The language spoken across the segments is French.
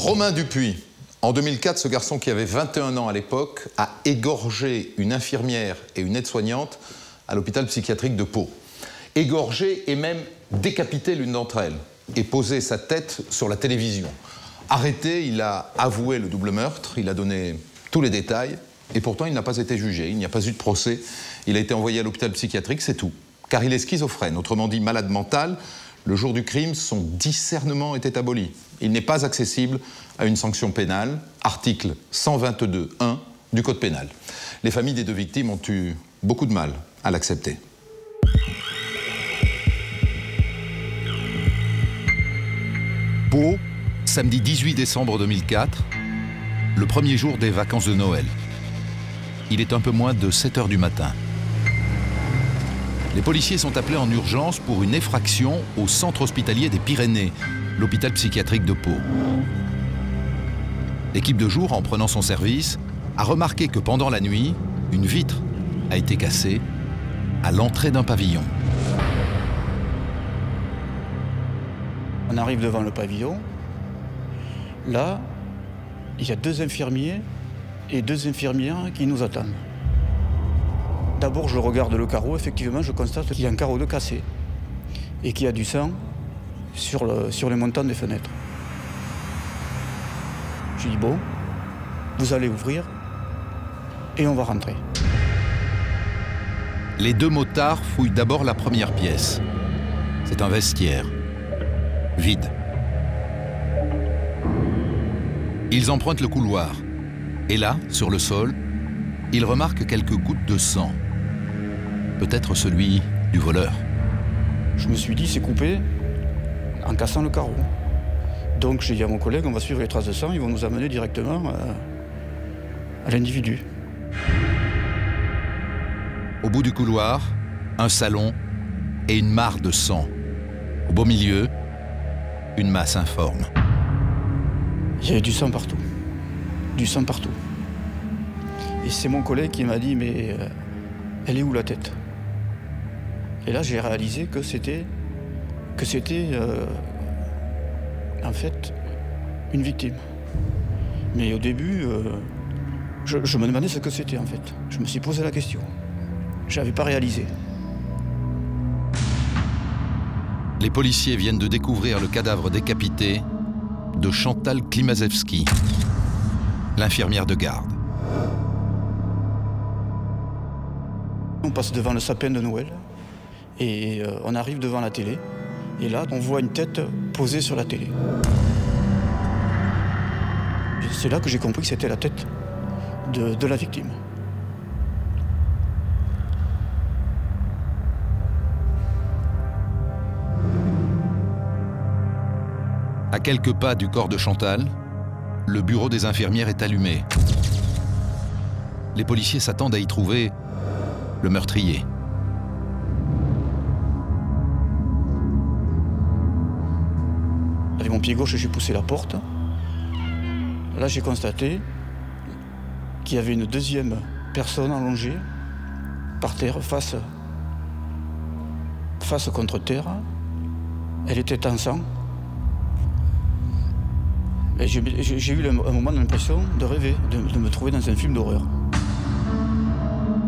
Romain Dupuis. En 2004, ce garçon qui avait 21 ans à l'époque a égorgé une infirmière et une aide-soignante à l'hôpital psychiatrique de Pau. Égorgé et même décapité l'une d'entre elles et posé sa tête sur la télévision. Arrêté, il a avoué le double meurtre, il a donné tous les détails et pourtant il n'a pas été jugé, il n'y a pas eu de procès. Il a été envoyé à l'hôpital psychiatrique, c'est tout. Car il est schizophrène, autrement dit malade mental. Le jour du crime, son discernement était aboli. Il n'est pas accessible à une sanction pénale, article 122.1 du Code pénal. Les familles des deux victimes ont eu beaucoup de mal à l'accepter. Pau, samedi 18 décembre 2004, le premier jour des vacances de Noël. Il est un peu moins de 7 h du matin. Les policiers sont appelés en urgence pour une effraction au centre hospitalier des Pyrénées, l'hôpital psychiatrique de Pau. L'équipe de jour, en prenant son service, a remarqué que pendant la nuit, une vitre a été cassée à l'entrée d'un pavillon. On arrive devant le pavillon. Là, il y a 2 infirmiers et 2 infirmières qui nous attendent. D'abord, je regarde le carreau. Effectivement, je constate qu'il y a un carreau de cassé et qu'il y a du sang sur les montants des fenêtres. Je dis, bon, vous allez ouvrir et on va rentrer. Les 2 motards fouillent d'abord la première pièce. C'est un vestiaire, vide. Ils empruntent le couloir. Et là, sur le sol, ils remarquent quelques gouttes de sang. Peut-être celui du voleur. Je me suis dit, c'est coupé en cassant le carreau. Donc j'ai dit à mon collègue, on va suivre les traces de sang, ils vont nous amener directement à l'individu. Au bout du couloir, un salon et une mare de sang. Au beau milieu, une masse informe. Il y avait du sang partout. Du sang partout. Et c'est mon collègue qui m'a dit, mais elle est où la tête? Et là, j'ai réalisé que c'était en fait une victime. Mais au début, je me demandais ce que c'était en fait. Je me suis posé la question. Je n'avais pas réalisé. Les policiers viennent de découvrir le cadavre décapité de Chantal Klimaszewski, l'infirmière de garde. On passe devant le sapin de Noël et on arrive devant la télé. Et là, on voit une tête posée sur la télé. C'est là que j'ai compris que c'était la tête de la victime. À quelques pas du corps de Chantal, le bureau des infirmières est allumé. Les policiers s'attendent à y trouver le meurtrier. Avec mon pied gauche, j'ai poussé la porte. Là, j'ai constaté qu'il y avait une 2e personne allongée par terre, face contre terre. Elle était en sang. Et j'ai eu un moment l'impression de rêver, de me trouver dans un film d'horreur.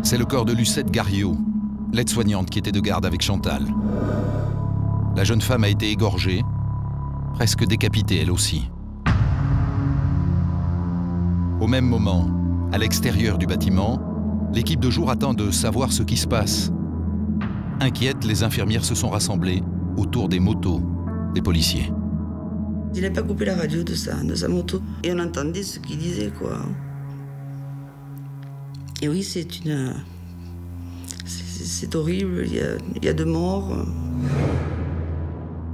C'est le corps de Lucette Gariot, l'aide-soignante qui était de garde avec Chantal. La jeune femme a été égorgée, presque décapitée elle aussi. Au même moment, à l'extérieur du bâtiment, l'équipe de jour attend de savoir ce qui se passe. Inquiètes, les infirmières se sont rassemblées autour des motos des policiers. Il n'a pas coupé la radio de sa moto. Et on entendait ce qu'il disait, quoi. Et oui, c'est horrible, il y a 2 morts.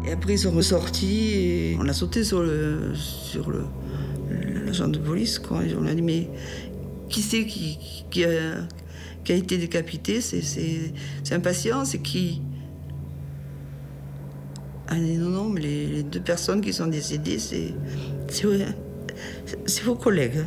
Et après, ils sont ressortis et on a sauté sur l'agent de police, quoi. Et on a dit, mais qui c'est qui a été décapité? C'est un patient, c'est qui? Ah non, mais les 2 personnes qui sont décédées, c'est vos collègues.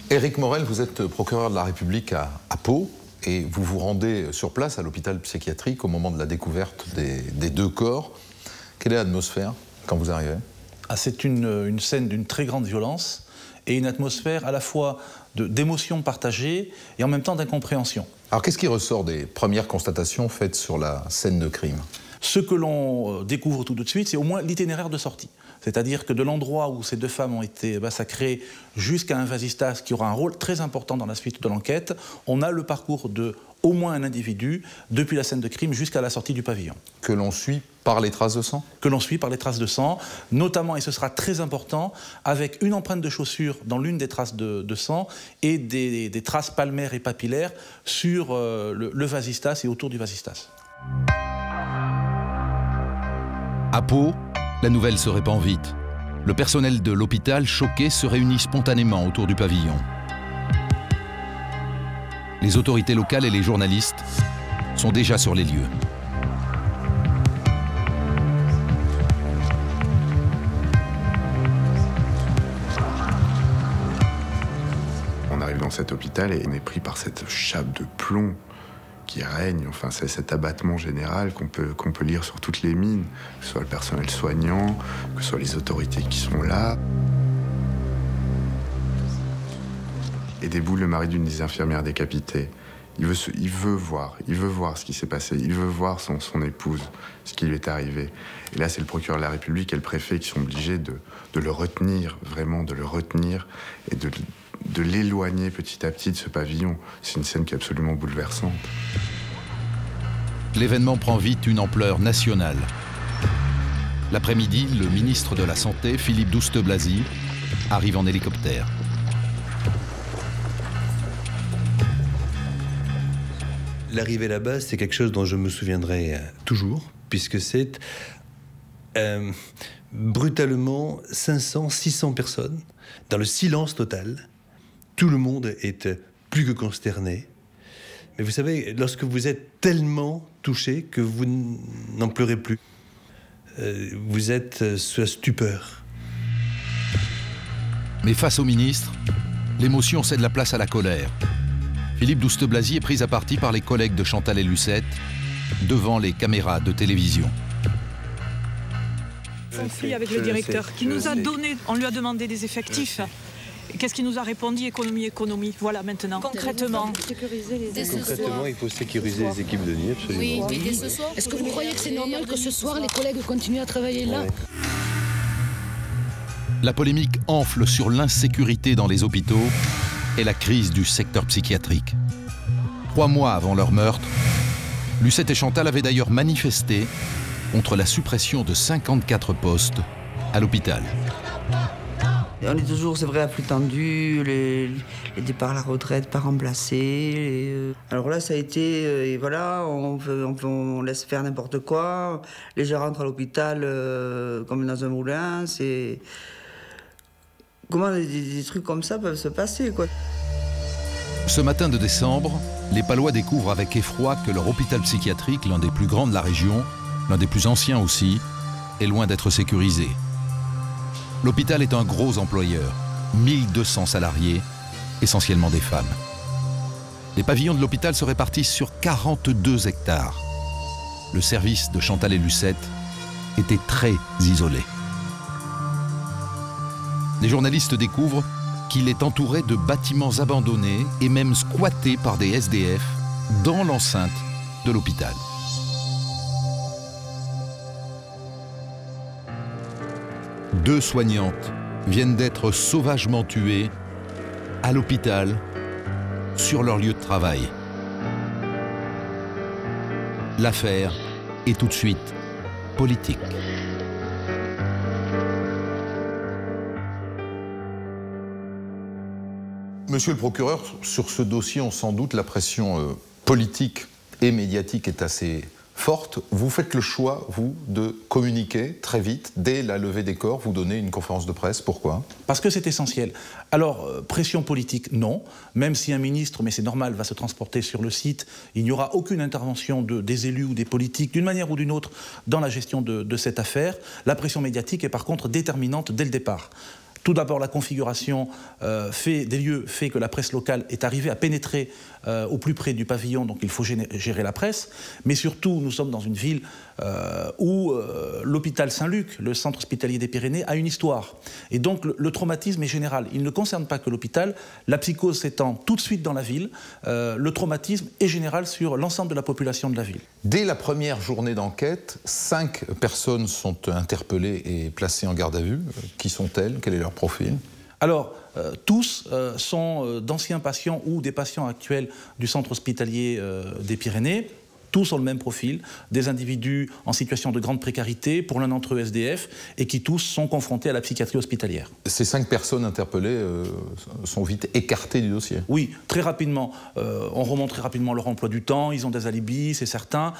Éric Morel, vous êtes procureur de la République à Pau et vous vous rendez sur place à l'hôpital psychiatrique au moment de la découverte des 2 corps. Quelle est l'atmosphère quand vous arrivez? C'est une scène d'une très grande violence et une atmosphère à la fois d'émotions partagées et en même temps d'incompréhension. Alors qu'est-ce qui ressort des premières constatations faites sur la scène de crime? Ce que l'on découvre tout de suite, c'est au moins l'itinéraire de sortie. C'est-à-dire que de l'endroit où ces 2 femmes ont été massacrées jusqu'à un vasistas qui aura un rôle très important dans la suite de l'enquête, on a le parcours de au moins un individu depuis la scène de crime jusqu'à la sortie du pavillon. Que l'on suit par les traces de sang? Que l'on suit par les traces de sang, notamment, et ce sera très important, avec une empreinte de chaussure dans l'une des traces de sang et des traces palmaires et papillaires sur le vasistas et autour du vasistas. À Pau, la nouvelle se répand vite. Le personnel de l'hôpital, choqué, se réunit spontanément autour du pavillon. Les autorités locales et les journalistes sont déjà sur les lieux. On arrive dans cet hôpital et on est pris par cette chape de plomb qui règne, enfin c'est cet abattement général qu'on peut lire sur toutes les mines, que ce soit le personnel soignant, que ce soit les autorités qui sont là. Et déboule le mari d'une des infirmières décapitées. Il veut voir ce qui s'est passé, il veut voir son épouse, ce qui lui est arrivé. Et là, c'est le procureur de la République et le préfet qui sont obligés de le retenir, vraiment de le retenir, et de l'éloigner petit à petit de ce pavillon. C'est une scène qui est absolument bouleversante. L'événement prend vite une ampleur nationale. L'après-midi, le ministre de la Santé, Philippe Douste-Blazy, arrive en hélicoptère. L'arrivée là-bas, c'est quelque chose dont je me souviendrai toujours, puisque c'est brutalement 500, 600 personnes, dans le silence total. Tout le monde est plus que consterné. Mais vous savez, lorsque vous êtes tellement touché que vous n'en pleurez plus, vous êtes sous la stupeur. Mais face au ministre, l'émotion cède la place à la colère. Philippe Douste-Blazy est pris à partie par les collègues de Chantal et Lucette devant les caméras de télévision. Conflit avec le directeur qui nous a donné, on lui a demandé des effectifs. Qu'est-ce qu'il nous a répondu? Économie. Voilà, maintenant. Concrètement. Concrètement, il faut sécuriser les équipes de nuit, absolument. Oui, mais dès ce soir. Est-ce que vous croyez que c'est normal que ce soir, les collègues continuent à travailler là? Ouais. La polémique enfle sur l'insécurité dans les hôpitaux et la crise du secteur psychiatrique. 3 mois avant leur meurtre, Lucette et Chantal avaient d'ailleurs manifesté contre la suppression de 54 postes à l'hôpital. On est toujours, c'est vrai, à flux tendu, les départs à la retraite pas remplacés. Alors là, ça a été, et voilà, on laisse faire n'importe quoi. Les gens rentrent à l'hôpital comme dans un moulin. C'est... Comment des trucs comme ça peuvent se passer, quoi. Ce matin de décembre, les Palois découvrent avec effroi que leur hôpital psychiatrique, l'un des plus grands de la région, l'un des plus anciens aussi, est loin d'être sécurisé. L'hôpital est un gros employeur, 1200 salariés, essentiellement des femmes. Les pavillons de l'hôpital se répartissent sur 42 hectares. Le service de Chantal et Lucette était très isolé. Les journalistes découvrent qu'il est entouré de bâtiments abandonnés et même squattés par des SDF dans l'enceinte de l'hôpital. Deux soignantes viennent d'être sauvagement tuées à l'hôpital, sur leur lieu de travail. L'affaire est tout de suite politique. Monsieur le procureur, sur ce dossier, on s'en doute, la pression politique et médiatique est assez forte. Vous faites le choix, vous, de communiquer très vite, dès la levée des corps, vous donnez une conférence de presse. Pourquoi? Parce que c'est essentiel. Alors, pression politique, non. Même si un ministre, mais c'est normal, va se transporter sur le site, il n'y aura aucune intervention des élus ou des politiques, d'une manière ou d'une autre, dans la gestion de cette affaire. La pression médiatique est par contre déterminante dès le départ. Tout d'abord, la configuration des lieux fait que la presse locale est arrivée à pénétrer au plus près du pavillon, donc il faut gérer la presse. Mais surtout, nous sommes dans une ville où l'hôpital Saint-Luc, le centre hospitalier des Pyrénées, a une histoire. Et donc le traumatisme est général. Il ne concerne pas que l'hôpital. La psychose s'étend tout de suite dans la ville. Le traumatisme est général sur l'ensemble de la population de la ville. Dès la première journée d'enquête, 5 personnes sont interpellées et placées en garde à vue. Qui sont-elles? Quel est leur profil? Alors, tous sont d'anciens patients ou des patients actuels du centre hospitalier des Pyrénées. Tous ont le même profil, des individus en situation de grande précarité, pour l'un d'entre eux SDF, et qui tous sont confrontés à la psychiatrie hospitalière. Ces 5 personnes interpellées sont vite écartées du dossier? Oui, très rapidement. On remonte très rapidement leur emploi du temps, ils ont des alibis, c'est certain.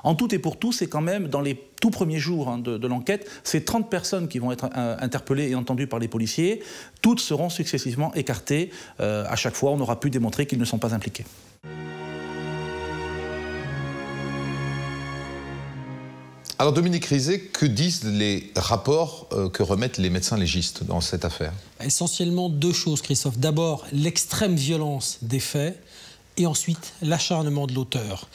En tout et pour tout, c'est quand même, dans les tout premiers jours de l'enquête, c'est 30 personnes qui vont être interpellées et entendues par les policiers. Toutes seront successivement écartées. À chaque fois, on aura pu démontrer qu'ils ne sont pas impliqués. Alors Dominique Rizet, que disent les rapports que remettent les médecins légistes dans cette affaire? Essentiellement 2 choses, Christophe. D'abord, l'extrême violence des faits et ensuite l'acharnement de l'auteur.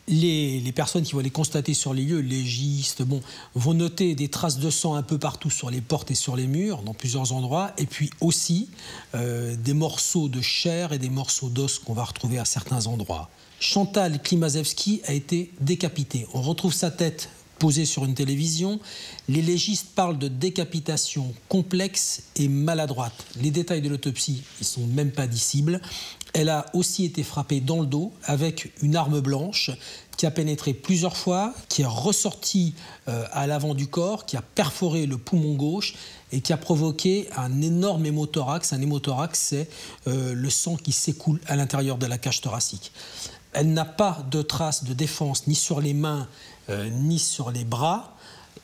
Les personnes qui vont les constater sur les lieux, légistes, vont noter des traces de sang un peu partout sur les portes et sur les murs, dans plusieurs endroits, et puis aussi des morceaux de chair et des morceaux d'os qu'on va retrouver à certains endroits. Chantal Klimaszewski a été décapitée. On retrouve sa tête posée sur une télévision. Les légistes parlent de décapitation complexe et maladroite. Les détails de l'autopsie, ils ne sont même pas dissibles. Elle a aussi été frappée dans le dos avec une arme blanche qui a pénétré plusieurs fois, qui est ressortie à l'avant du corps, qui a perforé le poumon gauche et qui a provoqué un énorme hémothorax. Un hémothorax, c'est le sang qui s'écoule à l'intérieur de la cage thoracique. Elle n'a pas de traces de défense ni sur les mains ni sur les bras.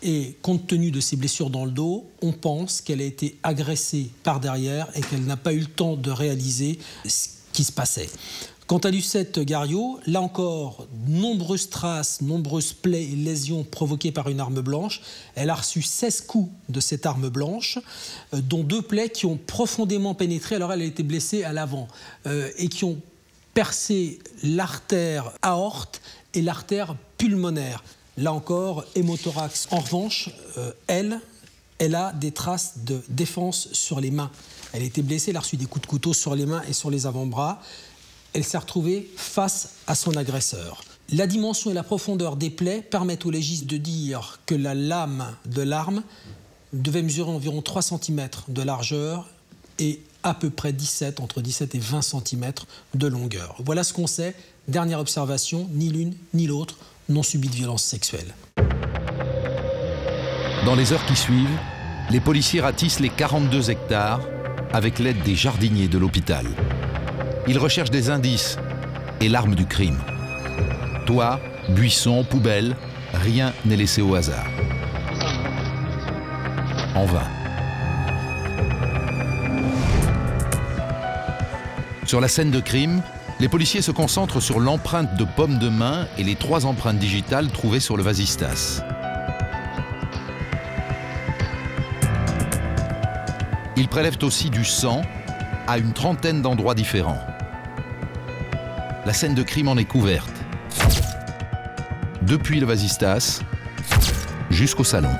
Et compte tenu de ses blessures dans le dos, on pense qu'elle a été agressée par derrière et qu'elle n'a pas eu le temps de réaliser ce qui se passait. Quant à Lucette Gariot, là encore, nombreuses traces, nombreuses plaies et lésions provoquées par une arme blanche. Elle a reçu 16 coups de cette arme blanche, dont 2 plaies qui ont profondément pénétré, alors elle a été blessée à l'avant, et qui ont percé l'artère aorte et l'artère pulmonaire. Là encore, hémothorax. En revanche, elle a des traces de défense sur les mains. Elle a été blessée, elle a reçu des coups de couteau sur les mains et sur les avant-bras. Elle s'est retrouvée face à son agresseur. La dimension et la profondeur des plaies permettent aux légistes de dire que la lame de l'arme devait mesurer environ 3 cm de largeur et à peu près entre 17 et 20 cm de longueur. Voilà ce qu'on sait. Dernière observation, ni l'une ni l'autre n'ont subi de violence sexuelle. Dans les heures qui suivent, les policiers ratissent les 42 hectares avec l'aide des jardiniers de l'hôpital. Ils recherchent des indices et l'arme du crime. Toits, buissons, poubelles, rien n'est laissé au hasard. En vain. Sur la scène de crime, les policiers se concentrent sur l'empreinte de paume de main et les 3 empreintes digitales trouvées sur le vasistas. Ils prélèvent aussi du sang à une 30aine d'endroits différents. La scène de crime en est couverte. Depuis le vasistas jusqu'au salon.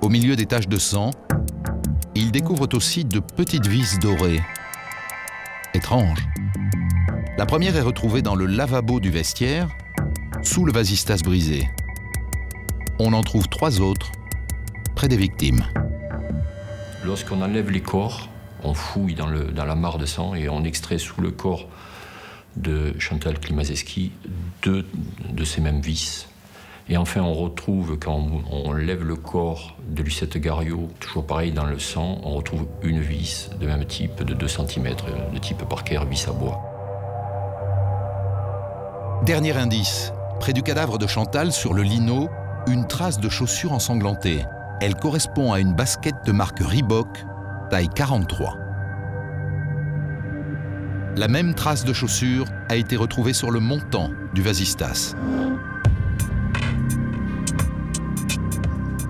Au milieu des taches de sang, ils découvrent aussi de petites vis dorées. Étrange. La première est retrouvée dans le lavabo du vestiaire, sous le vasistas brisé. On en trouve 3 autres, près des victimes. Lorsqu'on enlève les corps, on fouille dans la mare de sang et on extrait sous le corps de Chantal Klimaszewski 2 de ces mêmes vis. Et enfin, on retrouve, quand on lève le corps de Lucette Gariot, toujours pareil dans le sang, on retrouve une vis de même type, de 2 cm, de type Parker, vis à bois. Dernier indice, près du cadavre de Chantal, sur le lino, une trace de chaussure ensanglantée. Elle correspond à une basket de marque Reebok, taille 43. La même trace de chaussure a été retrouvée sur le montant du vasistas.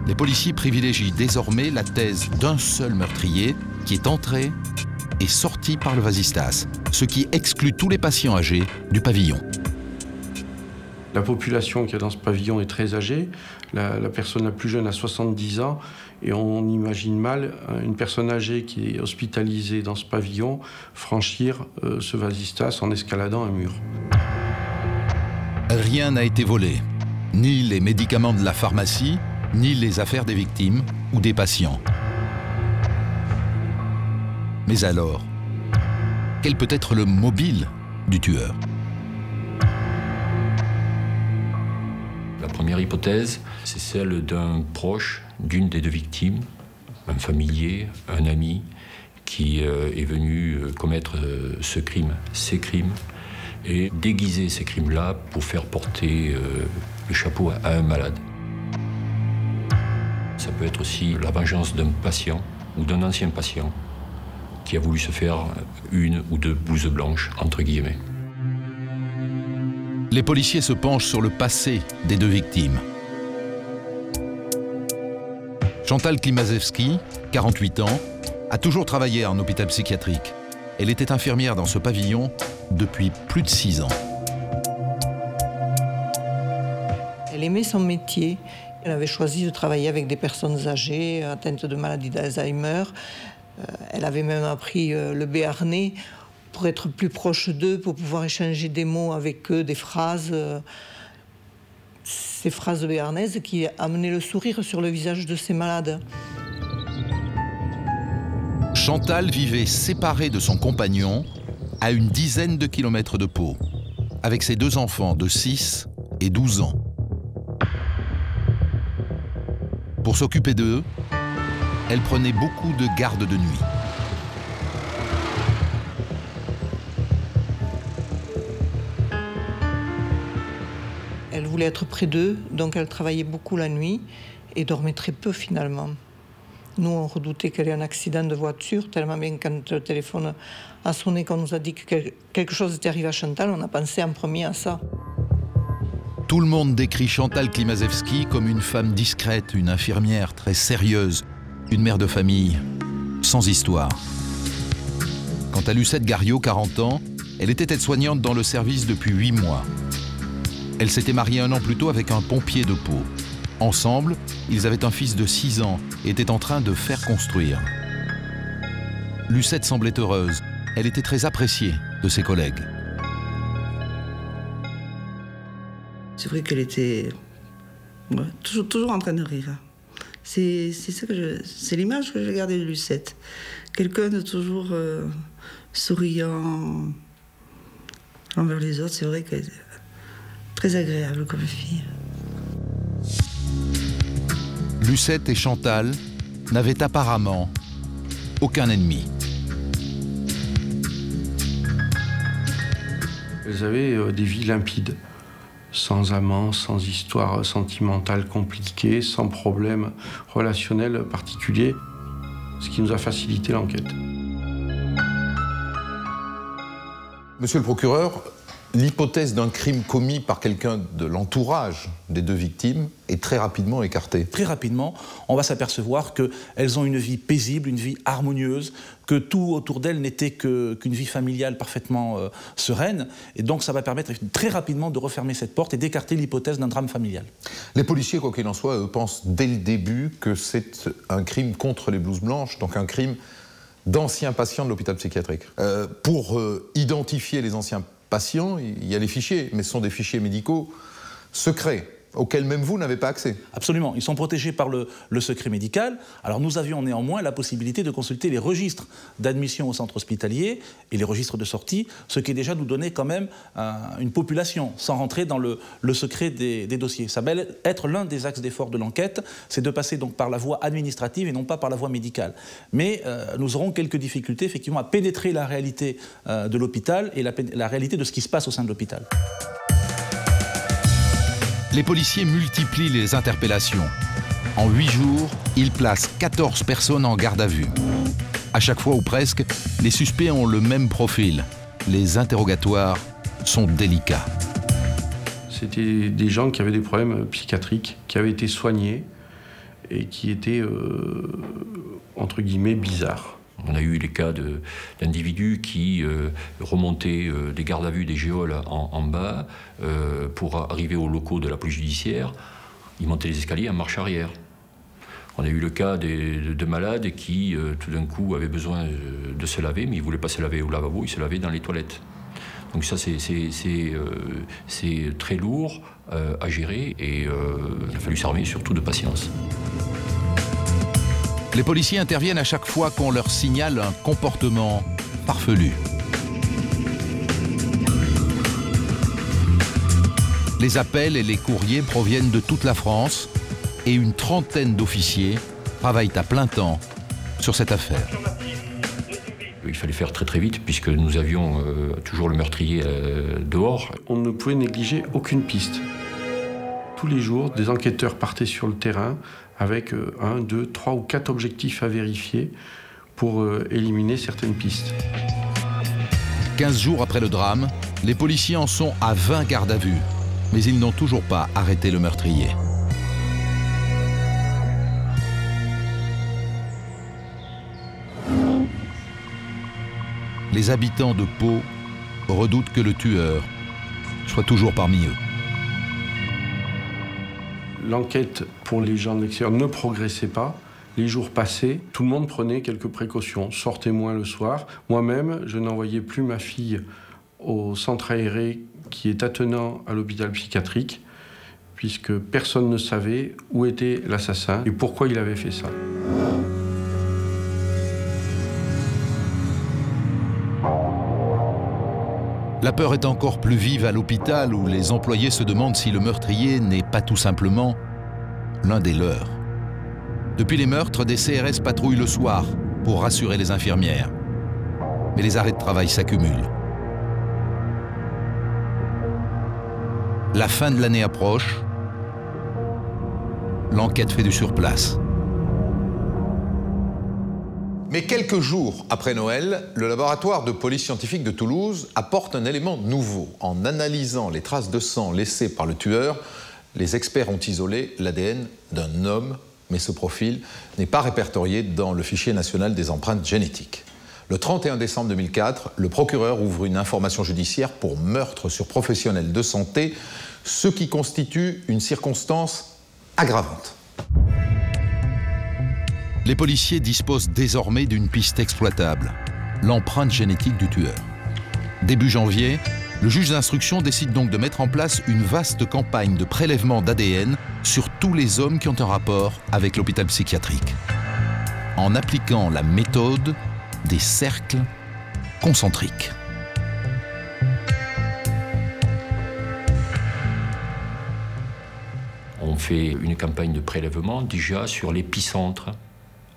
Les policiers privilégient désormais la thèse d'un seul meurtrier qui est entré et sorti par le vasistas, ce qui exclut tous les patients âgés du pavillon. La population qui est dans ce pavillon est très âgée. La personne la plus jeune a 70 ans et on imagine mal une personne âgée qui est hospitalisée dans ce pavillon franchir ce vasistas en escaladant un mur. Rien n'a été volé, ni les médicaments de la pharmacie, ni les affaires des victimes ou des patients. Mais alors, quel peut être le mobile du tueur? La première hypothèse, c'est celle d'un proche d'une des deux victimes, un familier, un ami, qui est venu commettre ce crime, ces crimes, et déguiser ces crimes-là pour faire porter le chapeau à un malade. Ça peut être aussi la vengeance d'un patient ou d'un ancien patient qui a voulu se faire une ou deux blouses blanches, entre guillemets. Les policiers se penchent sur le passé des deux victimes. Chantal Klimaszewski, 48 ans, a toujours travaillé en hôpital psychiatrique. Elle était infirmière dans ce pavillon depuis plus de 6 ans. Elle aimait son métier. Elle avait choisi de travailler avec des personnes âgées, atteintes de maladie d'Alzheimer. Elle avait même appris le béarnais pour être plus proche d'eux, pour pouvoir échanger des mots avec eux, des phrases. Ces phrases béarnaises qui amenaient le sourire sur le visage de ces malades. Chantal vivait séparée de son compagnon à une dizaine de kilomètres de Pau, avec ses 2 enfants de 6 et 12 ans. Pour s'occuper d'eux, elle prenait beaucoup de gardes de nuit. Elle voulait être près d'eux, donc elle travaillait beaucoup la nuit et dormait très peu finalement. Nous, on redoutait qu'elle ait un accident de voiture, tellement bien quand le téléphone a sonné, qu'on nous a dit que quelque chose était arrivé à Chantal, on a pensé en premier à ça. Tout le monde décrit Chantal Klimaszewski comme une femme discrète, une infirmière très sérieuse, une mère de famille, sans histoire. Quant à Lucette Gariot, 40 ans, elle était aide-soignante dans le service depuis 8 mois. Elle s'était mariée 1 an plus tôt avec un pompier de Pau. Ensemble, ils avaient un fils de 6 ans et étaient en train de faire construire. Lucette semblait heureuse. Elle était très appréciée de ses collègues. C'est vrai qu'elle était toujours en train de rire. C'est l'image que j'ai gardée de Lucette. Quelqu'un de toujours souriant envers les autres. C'est vrai qu'elle est très agréable comme fille. Lucette et Chantal n'avaient apparemment aucun ennemi. Elles avaient des vies limpides, sans amant, sans histoire sentimentale compliquée, sans problème relationnel particulier, ce qui nous a facilité l'enquête. Monsieur le procureur, l'hypothèse d'un crime commis par quelqu'un de l'entourage des deux victimes est très rapidement écartée. Très rapidement, on va s'apercevoir qu'elles ont une vie paisible, une vie harmonieuse, que tout autour d'elles n'était qu'une vie familiale parfaitement sereine. Et donc ça va permettre très rapidement de refermer cette porte et d'écarter l'hypothèse d'un drame familial. Les policiers, quoi qu'il en soit, eux, pensent dès le début que c'est un crime contre les blouses blanches, donc un crime d'anciens patients de l'hôpital psychiatrique. Pour identifier les anciens patients, il y a les fichiers, mais ce sont des fichiers médicaux secrets, auxquels même vous n'avez pas accès. Absolument, ils sont protégés par le secret médical. Alors nous avions néanmoins la possibilité de consulter les registres d'admission au centre hospitalier et les registres de sortie, ce qui déjà nous donnait quand même une population, sans rentrer dans le secret des dossiers. Ça va être l'un des axes d'effort de l'enquête, c'est de passer donc par la voie administrative et non pas par la voie médicale. Mais nous aurons quelques difficultés effectivement à pénétrer la réalité de l'hôpital et la réalité de ce qui se passe au sein de l'hôpital. Les policiers multiplient les interpellations. En 8 jours, ils placent 14 personnes en garde à vue. À chaque fois ou presque, les suspects ont le même profil. les interrogatoires sont délicats. C'était des gens qui avaient des problèmes psychiatriques, qui avaient été soignés et qui étaient, entre guillemets, bizarres. On a eu les cas d'individus qui remontaient des gardes à vue des geôles en bas pour arriver aux locaux de la police judiciaire. Ils montaient les escaliers en marche arrière. On a eu le cas de malades qui, tout d'un coup, avaient besoin de se laver, mais ils ne voulaient pas se laver au lavabo, ils se lavaient dans les toilettes. Donc ça, c'est très lourd à gérer et il a fallu s'armer surtout de patience. Les policiers interviennent à chaque fois qu'on leur signale un comportement farfelu. Les appels et les courriers proviennent de toute la France et une trentaine d'officiers travaillent à plein temps sur cette affaire. Il fallait faire très très vite puisque nous avions toujours le meurtrier dehors. On ne pouvait négliger aucune piste. Tous les jours, des enquêteurs partaient sur le terrain avec 1, 2, 3 ou 4 objectifs à vérifier pour éliminer certaines pistes. 15 jours après le drame, les policiers en sont à 20 gardes à vue, mais ils n'ont toujours pas arrêté le meurtrier. Les habitants de Pau redoutent que le tueur soit toujours parmi eux. L'enquête pour les gens de l'extérieur ne progressait pas. Les jours passaient, tout le monde prenait quelques précautions. Sortez moins le soir. Moi-même, je n'envoyais plus ma fille au centre aéré qui est attenant à l'hôpital psychiatrique, puisque personne ne savait où était l'assassin et pourquoi il avait fait ça. La peur est encore plus vive à l'hôpital où les employés se demandent si le meurtrier n'est pas tout simplement l'un des leurs. Depuis les meurtres, des CRS patrouillent le soir pour rassurer les infirmières. Mais les arrêts de travail s'accumulent. La fin de l'année approche. L'enquête fait du surplace. Mais quelques jours après Noël, le laboratoire de police scientifique de Toulouse apporte un élément nouveau. En analysant les traces de sang laissées par le tueur, les experts ont isolé l'ADN d'un homme, mais ce profil n'est pas répertorié dans le fichier national des empreintes génétiques. Le 31 décembre 2004, le procureur ouvre une information judiciaire pour meurtre sur professionnel de santé, ce qui constitue une circonstance aggravante. Les policiers disposent désormais d'une piste exploitable, l'empreinte génétique du tueur. Début janvier, le juge d'instruction décide donc de mettre en place une vaste campagne de prélèvement d'ADN sur tous les hommes qui ont un rapport avec l'hôpital psychiatrique, en appliquant la méthode des cercles concentriques. On fait une campagne de prélèvement déjà sur l'épicentre,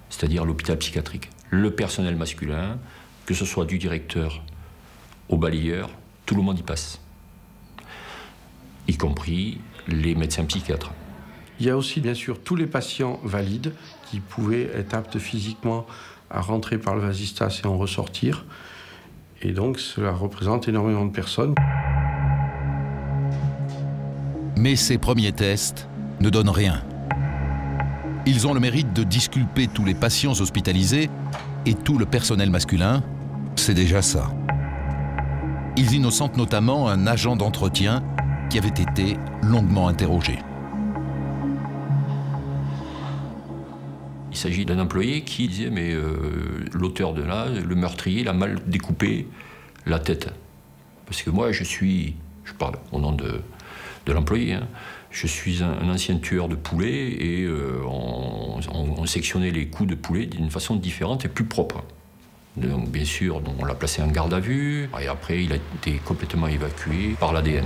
c'est-à-dire l'hôpital psychiatrique. Le personnel masculin, que ce soit du directeur au balayeur, tout le monde y passe, y compris les médecins psychiatres. Il y a aussi bien sûr tous les patients valides qui pouvaient être aptes physiquement à rentrer par le vasistas et en ressortir. Et donc cela représente énormément de personnes. Mais ces premiers tests ne donnent rien. Ils ont le mérite de disculper tous les patients hospitalisés et tout le personnel masculin, c'est déjà ça. Ils innocentent notamment un agent d'entretien qui avait été longuement interrogé. Il s'agit d'un employé qui disait mais l'auteur de là, le meurtrier, il a mal découpé la tête. Parce que moi je parle au nom de l'employé, hein. Je suis un ancien tueur de poulets et on sectionnait les coups de poulet d'une façon différente et plus propre. Donc bien sûr, on l'a placé en garde à vue et après il a été complètement évacué par l'ADN.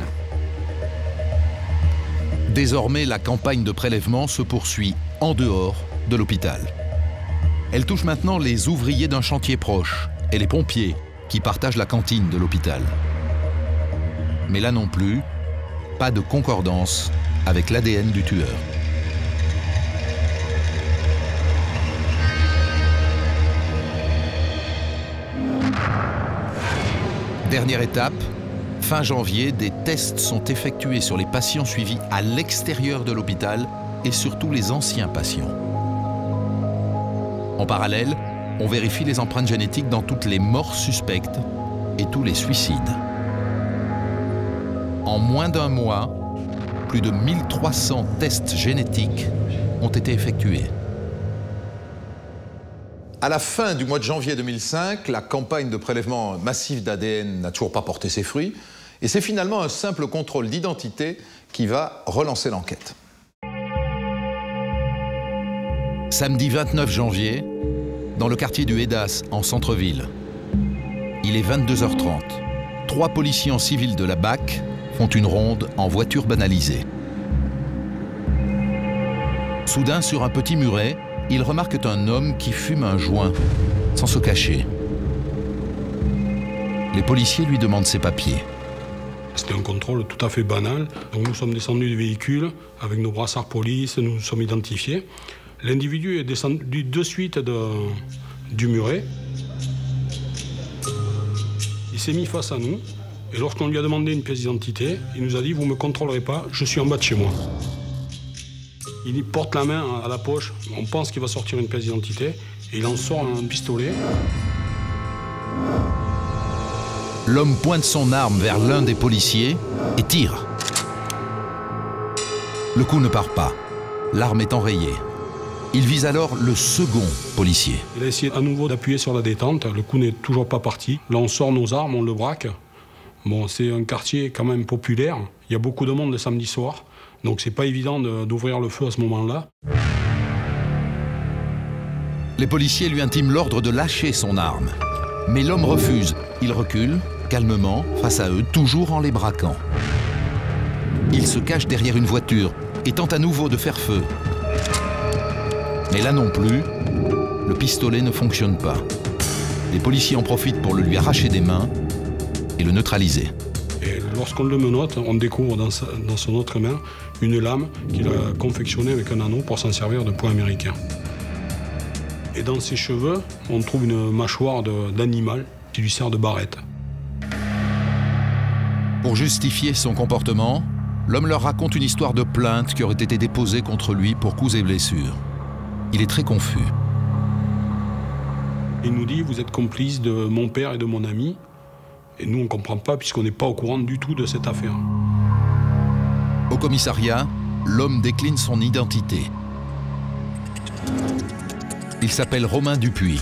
Désormais, la campagne de prélèvement se poursuit en dehors de l'hôpital. Elle touche maintenant les ouvriers d'un chantier proche et les pompiers qui partagent la cantine de l'hôpital. Mais là non plus, pas de concordance avec l'ADN du tueur. Dernière étape, fin janvier, des tests sont effectués sur les patients suivis à l'extérieur de l'hôpital et surtout les anciens patients. En parallèle, on vérifie les empreintes génétiques dans toutes les morts suspectes et tous les suicides. En moins d'un mois, plus de 1300 tests génétiques ont été effectués. À la fin du mois de janvier 2005, la campagne de prélèvement massif d'ADN n'a toujours pas porté ses fruits. Et c'est finalement un simple contrôle d'identité qui va relancer l'enquête. Samedi 29 janvier, dans le quartier du Hédas, en centre-ville. Il est 22h30. 3 policiers en civil de la BAC font une ronde en voiture banalisée. Soudain, sur un petit muret, ils remarquent un homme qui fume un joint, sans se cacher. Les policiers lui demandent ses papiers. C'était un contrôle tout à fait banal. Donc nous sommes descendus du véhicule avec nos brassards police, nous nous sommes identifiés. L'individu est descendu de suite du muret. Il s'est mis face à nous et lorsqu'on lui a demandé une pièce d'identité, il nous a dit « Vous ne me contrôlerez pas, je suis en bas de chez moi ». Il porte la main à la poche, on pense qu'il va sortir une pièce d'identité et il en sort un pistolet. L'homme pointe son arme vers l'un des policiers et tire. Le coup ne part pas. L'arme est enrayée. Il vise alors le second policier. Il a essayé à nouveau d'appuyer sur la détente. Le coup n'est toujours pas parti. Là, on sort nos armes, on le braque. Bon, c'est un quartier quand même populaire. Il y a beaucoup de monde le samedi soir. Donc c'est pas évident d'ouvrir le feu à ce moment-là. Les policiers lui intiment l'ordre de lâcher son arme. Mais l'homme refuse. Il recule, calmement, face à eux, toujours en les braquant. Il se cache derrière une voiture et tente à nouveau de faire feu. Mais là non plus, le pistolet ne fonctionne pas. Les policiers en profitent pour le lui arracher des mains et le neutraliser. Et lorsqu'on le menotte, on découvre dans son autre main une lame qu'il a confectionnée avec un anneau pour s'en servir de poing américain. Et dans ses cheveux, on trouve une mâchoire d'animal qui lui sert de barrette. Pour justifier son comportement, l'homme leur raconte une histoire de plainte qui aurait été déposée contre lui pour coups et blessures. Il est très confus. Il nous dit « Vous êtes complice de mon père et de mon ami ». Et nous, on ne comprend pas puisqu'on n'est pas au courant du tout de cette affaire. Au commissariat, l'homme décline son identité. Il s'appelle Romain Dupuis.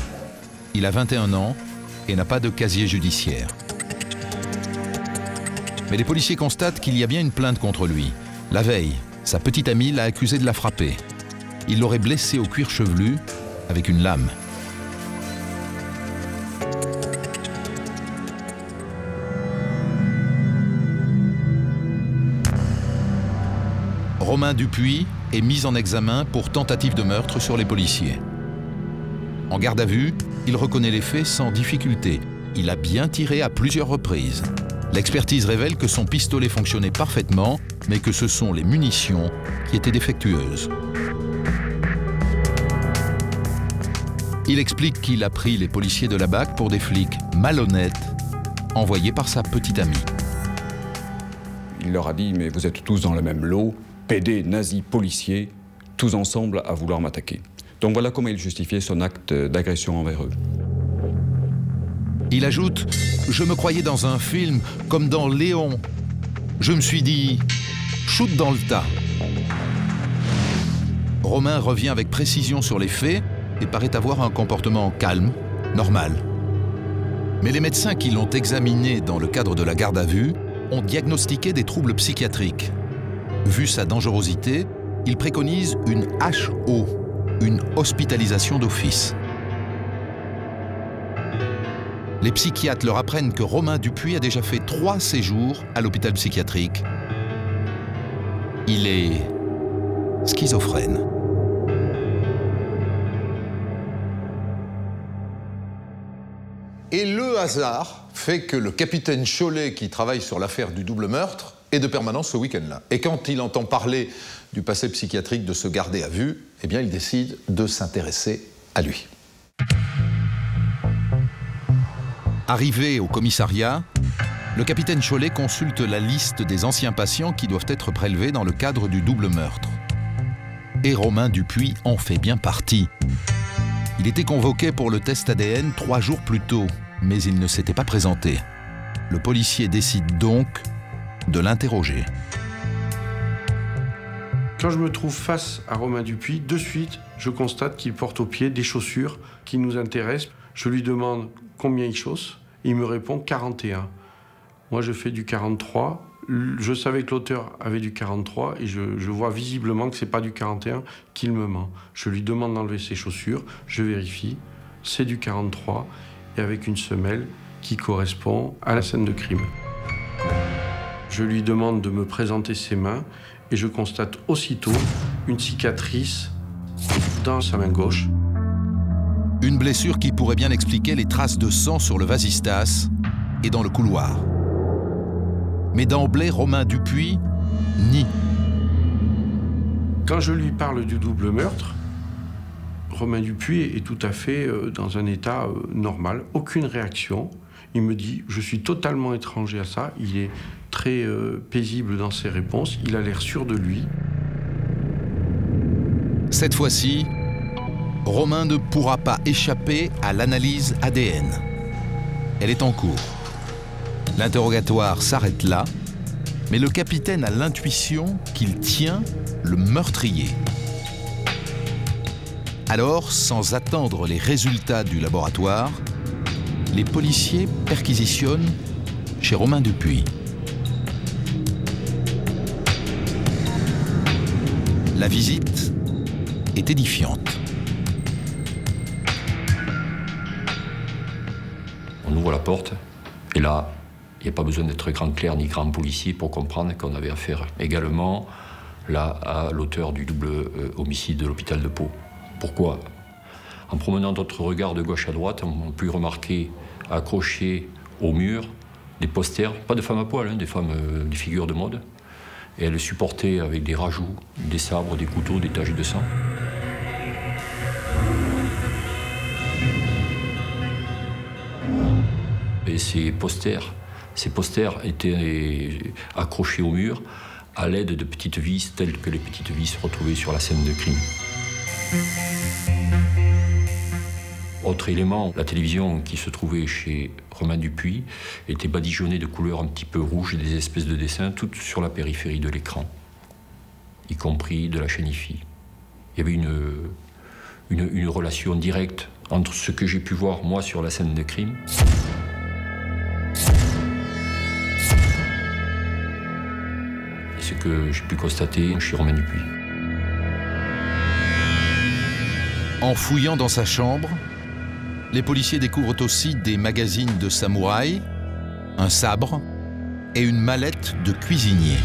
Il a 21 ans et n'a pas de casier judiciaire. Mais les policiers constatent qu'il y a bien une plainte contre lui. La veille, sa petite amie l'a accusé de la frapper. Il l'aurait blessé au cuir chevelu avec une lame. Romain Dupuis est mis en examen pour tentative de meurtre sur les policiers. En garde à vue, il reconnaît les faits sans difficulté. Il a bien tiré à plusieurs reprises. L'expertise révèle que son pistolet fonctionnait parfaitement, mais que ce sont les munitions qui étaient défectueuses. Il explique qu'il a pris les policiers de la BAC pour des flics malhonnêtes, envoyés par sa petite amie. Il leur a dit « Mais vous êtes tous dans le même lot, PD, nazis, policiers, tous ensemble à vouloir m'attaquer. » Donc voilà comment il justifiait son acte d'agression envers eux. Il ajoute « Je me croyais dans un film, comme dans Léon. Je me suis dit « Shoot dans le tas ». Romain revient avec précision sur les faits et paraît avoir un comportement calme, normal. Mais les médecins qui l'ont examiné dans le cadre de la garde à vue ont diagnostiqué des troubles psychiatriques. Vu sa dangerosité, ils préconisent une HO, une hospitalisation d'office. Les psychiatres leur apprennent que Romain Dupuis a déjà fait 3 séjours à l'hôpital psychiatrique. Il est schizophrène. Et le hasard fait que le capitaine Chollet, qui travaille sur l'affaire du double meurtre, est de permanence ce week-end-là. Et quand il entend parler du passé psychiatrique de ce gardé à vue, eh bien, il décide de s'intéresser à lui. Arrivé au commissariat, Le capitaine Chollet consulte la liste des anciens patients qui doivent être prélevés dans le cadre du double meurtre. Et Romain Dupuis en fait bien partie. Il était convoqué pour le test ADN 3 jours plus tôt, mais il ne s'était pas présenté. Le policier décide donc de l'interroger. Quand je me trouve face à Romain Dupuis, de suite, je constate qu'il porte au pied des chaussures qui nous intéressent. Je lui demande combien il chausse. Il me répond 41. Moi, je fais du 43. Je savais que l'auteur avait du 43 et je vois visiblement que ce n'est pas du 41, qu'il me ment. Je lui demande d'enlever ses chaussures, je vérifie, c'est du 43 et avec une semelle qui correspond à la scène de crime. Je lui demande de me présenter ses mains et je constate aussitôt une cicatrice dans sa main gauche. Une blessure qui pourrait bien expliquer les traces de sang sur le vasistas et dans le couloir. Mais d'emblée, Romain Dupuis nie. Quand je lui parle du double meurtre, Romain Dupuis est tout à fait dans un état normal, aucune réaction. Il me dit, je suis totalement étranger à ça, il est très paisible dans ses réponses, il a l'air sûr de lui. Cette fois-ci, Romain ne pourra pas échapper à l'analyse ADN. Elle est en cours. L'interrogatoire s'arrête là, mais le capitaine a l'intuition qu'il tient le meurtrier. Alors, sans attendre les résultats du laboratoire, les policiers perquisitionnent chez Romain Dupuis. La visite est édifiante. On ouvre la porte et là, il n'y a pas besoin d'être grand clerc ni grand policier pour comprendre qu'on avait affaire également là à l'auteur du double homicide de l'hôpital de Pau. Pourquoi? En promenant notre regard de gauche à droite, on a pu remarquer accrochés au mur des posters, pas de femmes à poil, hein, des femmes, des figures de mode. Et elles supportaient avec des rajouts, des sabres, des couteaux, des taches de sang. Et ces posters étaient accrochés au mur à l'aide de petites vis, telles que les petites vis retrouvées sur la scène de crime. Autre élément, la télévision qui se trouvait chez Romain Dupuis était badigeonnée de couleurs un petit peu rouges et des espèces de dessins, toutes sur la périphérie de l'écran, y compris de la chaîne IFI. Il y avait une relation directe entre ce que j'ai pu voir, moi, sur la scène de crime et ce que j'ai pu constater chez Romain Dupuis. En fouillant dans sa chambre, les policiers découvrent aussi des magazines de samouraï, un sabre et une mallette de cuisinier.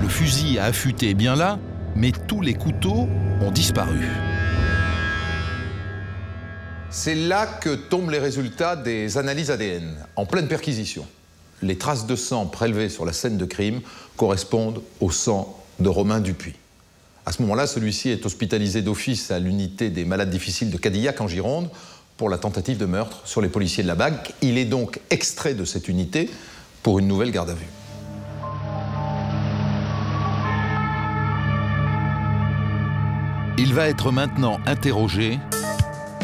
Le fusil à affûter est bien là, mais tous les couteaux ont disparu. C'est là que tombent les résultats des analyses ADN, en pleine perquisition. Les traces de sang prélevées sur la scène de crime correspondent au sang de Romain Dupuis. À ce moment-là, celui-ci est hospitalisé d'office à l'unité des malades difficiles de Cadillac en Gironde pour la tentative de meurtre sur les policiers de la BAC. Il est donc extrait de cette unité pour une nouvelle garde à vue. Il va être maintenant interrogé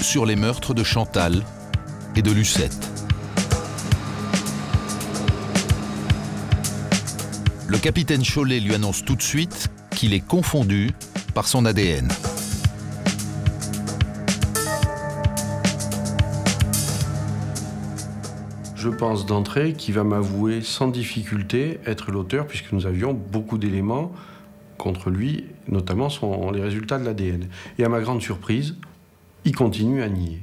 sur les meurtres de Chantal et de Lucette. Le capitaine Chollet lui annonce tout de suite qu'il est confondu par son ADN. Je pense d'entrée qu'il va m'avouer sans difficulté être l'auteur, puisque nous avions beaucoup d'éléments contre lui, notamment les résultats de l'ADN. Et à ma grande surprise, il continue à nier.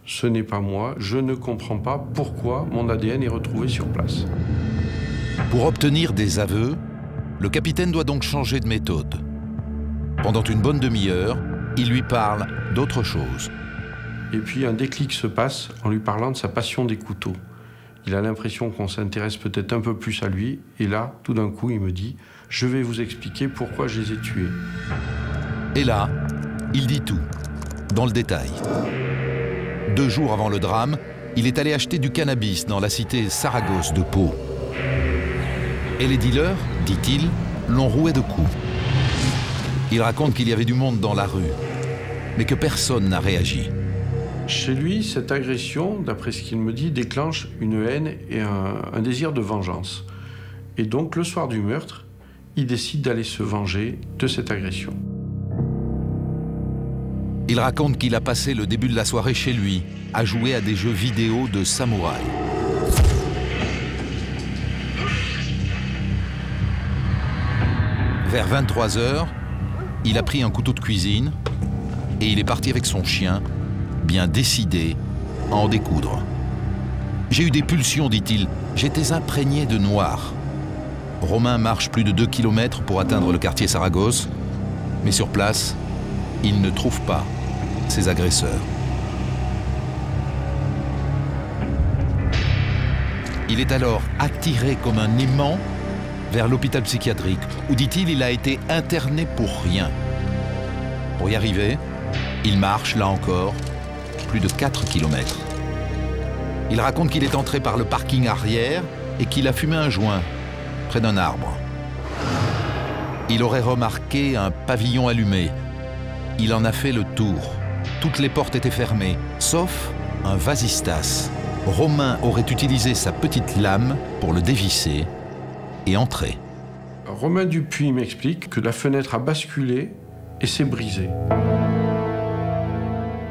Ce n'est pas moi, je ne comprends pas pourquoi mon ADN est retrouvé sur place. Pour obtenir des aveux, le capitaine doit donc changer de méthode. Pendant une bonne demi-heure, il lui parle d'autre chose. Et puis un déclic se passe en lui parlant de sa passion des couteaux. Il a l'impression qu'on s'intéresse peut-être un peu plus à lui, et là, tout d'un coup, il me dit « Je vais vous expliquer pourquoi je les ai tués ». Et là, il dit tout, dans le détail. 2 jours avant le drame, il est allé acheter du cannabis dans la cité Saragosse de Pau. Et les dealers, dit-il, l'ont roué de coups. Il raconte qu'il y avait du monde dans la rue, mais que personne n'a réagi. Chez lui, cette agression, d'après ce qu'il me dit, déclenche une haine et un désir de vengeance. Et donc, le soir du meurtre, il décide d'aller se venger de cette agression. Il raconte qu'il a passé le début de la soirée chez lui, à jouer à des jeux vidéo de samouraï. Vers 23 h, il a pris un couteau de cuisine et il est parti avec son chien, bien décidé à en découdre. J'ai eu des pulsions, dit-il. J'étais imprégné de noir. Romain marche plus de 2 km pour atteindre le quartier Saragosse, mais sur place, il ne trouve pas ses agresseurs. Il est alors attiré comme un aimant vers l'hôpital psychiatrique, où, dit-il, il a été interné pour rien. Pour y arriver, il marche, là encore, plus de 4 km. Il raconte qu'il est entré par le parking arrière et qu'il a fumé un joint près d'un arbre. Il aurait remarqué un pavillon allumé. Il en a fait le tour. Toutes les portes étaient fermées, sauf un vasistas. Romain aurait utilisé sa petite lame pour le dévisser et entrer. Romain Dupuis m'explique que la fenêtre a basculé et s'est brisée.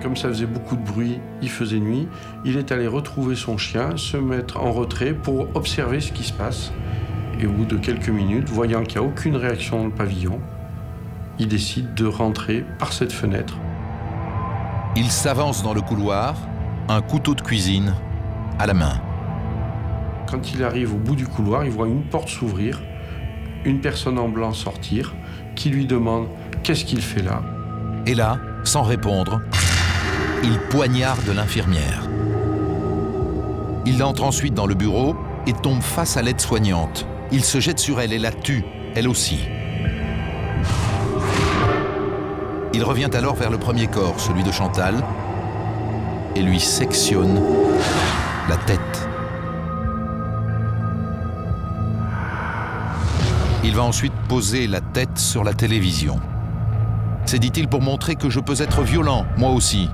Comme ça faisait beaucoup de bruit, il faisait nuit, il est allé retrouver son chien, se mettre en retrait pour observer ce qui se passe. Et au bout de quelques minutes, voyant qu'il n'y a aucune réaction dans le pavillon, il décide de rentrer par cette fenêtre. Il s'avance dans le couloir, un couteau de cuisine à la main. Quand il arrive au bout du couloir, il voit une porte s'ouvrir, une personne en blanc sortir, qui lui demande « Qu'est-ce qu'il fait là ?» Et là, sans répondre, il poignarde l'infirmière. Il entre ensuite dans le bureau et tombe face à l'aide-soignante. Il se jette sur elle et la tue, elle aussi. Il revient alors vers le premier corps, celui de Chantal, et lui sectionne la tête. Il va ensuite poser la tête sur la télévision. C'est, dit-il, pour montrer que je peux être violent, moi aussi.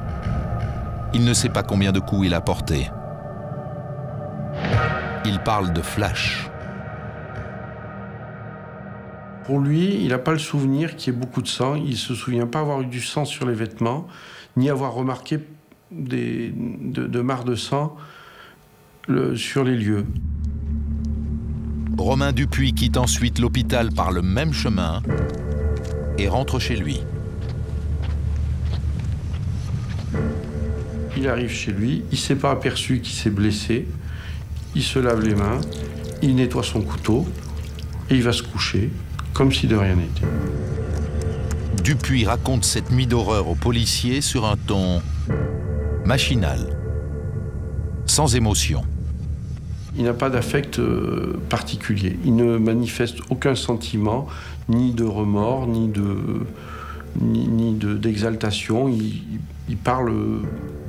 Il ne sait pas combien de coups il a porté. Il parle de flash. Pour lui, il n'a pas le souvenir qu'il y ait beaucoup de sang. Il ne se souvient pas avoir eu du sang sur les vêtements, ni avoir remarqué de mares de sang sur les lieux. Romain Dupuis quitte ensuite l'hôpital par le même chemin et rentre chez lui. Il arrive chez lui, il ne s'est pas aperçu qu'il s'est blessé, il se lave les mains, il nettoie son couteau et il va se coucher comme si de rien n'était. Dupuis raconte cette nuit d'horreur aux policiers sur un ton machinal, sans émotion. Il n'a pas d'affect particulier. Il ne manifeste aucun sentiment, ni de remords, ni d'exaltation. Il parle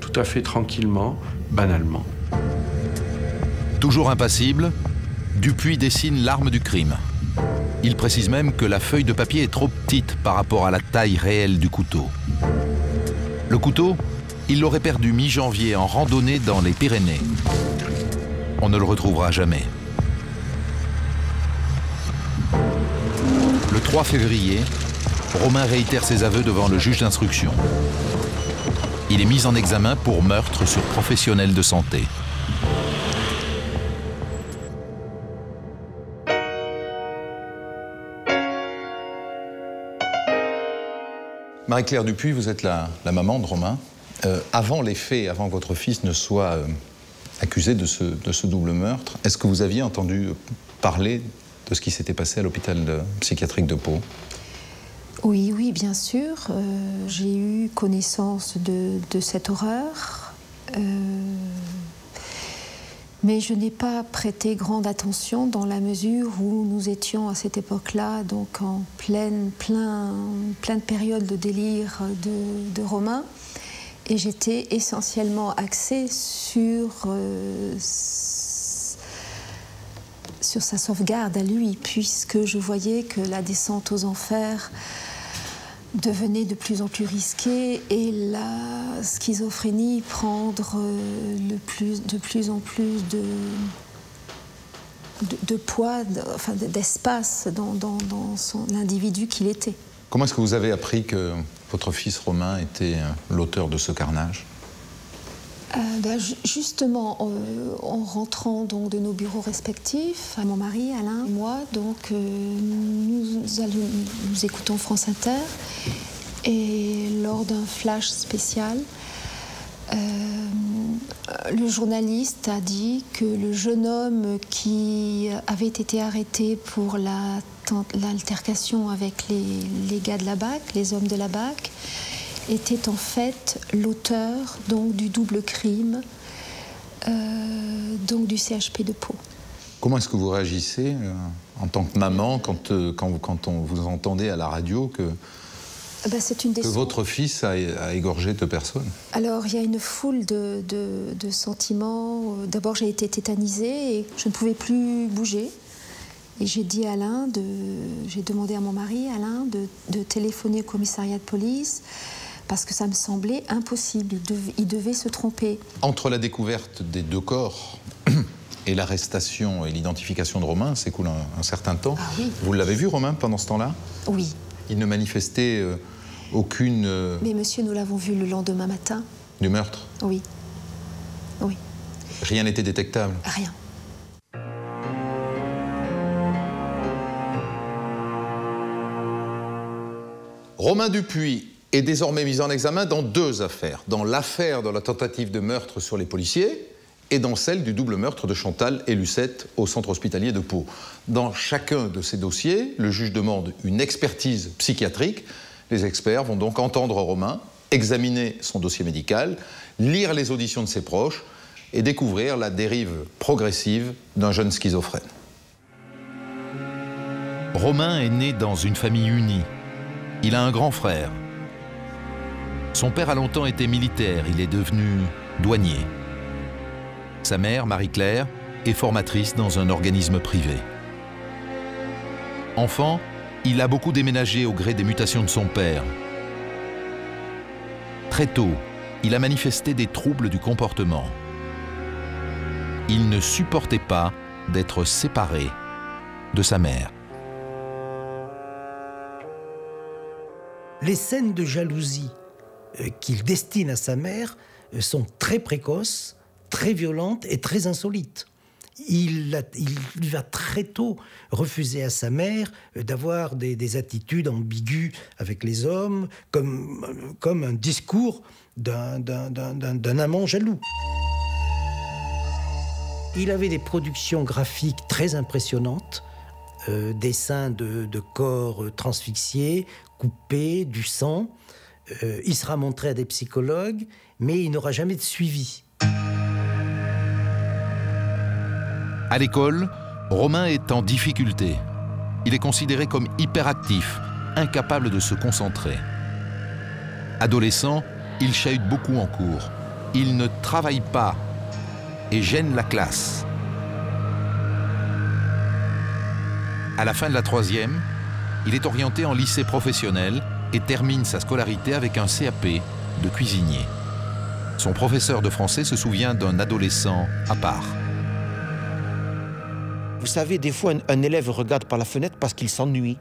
tout à fait tranquillement, banalement. Toujours impassible, Dupuis dessine l'arme du crime. Il précise même que la feuille de papier est trop petite par rapport à la taille réelle du couteau. Le couteau, il l'aurait perdu mi-janvier en randonnée dans les Pyrénées. On ne le retrouvera jamais. Le 3 février, Romain réitère ses aveux devant le juge d'instruction. Il est mis en examen pour meurtre sur professionnel de santé. Marie-Claire Dupuis, vous êtes la maman de Romain. Avant les faits, avant que votre fils ne soit accusé de ce double meurtre, est-ce que vous aviez entendu parler de ce qui s'était passé à l'hôpital psychiatrique de Pau? Oui, oui, bien sûr. J'ai eu connaissance de cette horreur. Mais je n'ai pas prêté grande attention dans la mesure où nous étions à cette époque-là, donc en pleine période de délire de Romain. Et j'étais essentiellement axée sur sa sauvegarde à lui, puisque je voyais que la descente aux enfers devenait de plus en plus risquée et la schizophrénie prendre de plus en plus de poids, d'espace dans l'individu qu'il était. Comment est-ce que vous avez appris que votre fils Romain était l'auteur de ce carnage? Justement, en rentrant donc de nos bureaux respectifs, mon mari, Alain et moi, donc, nous écoutons France Inter et lors d'un flash spécial, le journaliste a dit que le jeune homme qui avait été arrêté pour l'altercation avec les gars de la BAC, les hommes de la BAC, était en fait l'auteur donc du double crime donc du CHP de Pau. Comment est-ce que vous réagissez en tant que maman quand on vous entendez à la radio que votre fils a égorgé deux personnes? Alors, il y a une foule de sentiments. D'abord, j'ai été tétanisée et je ne pouvais plus bouger. Et j'ai dit à Alain, j'ai demandé à mon mari, Alain, de téléphoner au commissariat de police parce que ça me semblait impossible. Il devait se tromper. Entre la découverte des deux corps et l'arrestation et l'identification de Romain, s'écoule un certain temps. Ah, oui. Vous l'avez vu, Romain, pendant ce temps-là? Oui. Il ne manifestait aucune... Mais monsieur, nous l'avons vu le lendemain matin. Du meurtre? Oui. Oui. Rien n'était détectable? Rien. Romain Dupuis est désormais mis en examen dans deux affaires. Dans l'affaire de la tentative de meurtre sur les policiers et dans celle du double meurtre de Chantal et Lucette au centre hospitalier de Pau. Dans chacun de ces dossiers, le juge demande une expertise psychiatrique. Les experts vont donc entendre Romain, examiner son dossier médical, lire les auditions de ses proches et découvrir la dérive progressive d'un jeune schizophrène. Romain est né dans une famille unie. Il a un grand frère. Son père a longtemps été militaire, il est devenu douanier. Sa mère, Marie-Claire, est formatrice dans un organisme privé. Enfant, il a beaucoup déménagé au gré des mutations de son père. Très tôt, il a manifesté des troubles du comportement. Il ne supportait pas d'être séparé de sa mère. Les scènes de jalousie qu'il destine à sa mère sont très précoces, très violentes et très insolites. Il va très tôt refuser à sa mère d'avoir des attitudes ambiguës avec les hommes, comme un discours d'un amant jaloux. Il avait des productions graphiques très impressionnantes, dessins de corps transfixiés, coupés, du sang. Il sera montré à des psychologues, mais il n'aura jamais de suivi. À l'école, Romain est en difficulté. Il est considéré comme hyperactif, incapable de se concentrer. Adolescent, il chahute beaucoup en cours. Il ne travaille pas et gêne la classe. À la fin de la troisième, il est orienté en lycée professionnel et termine sa scolarité avec un CAP de cuisinier. Son professeur de français se souvient d'un adolescent à part. Vous savez, des fois, un élève regarde par la fenêtre parce qu'il s'ennuie,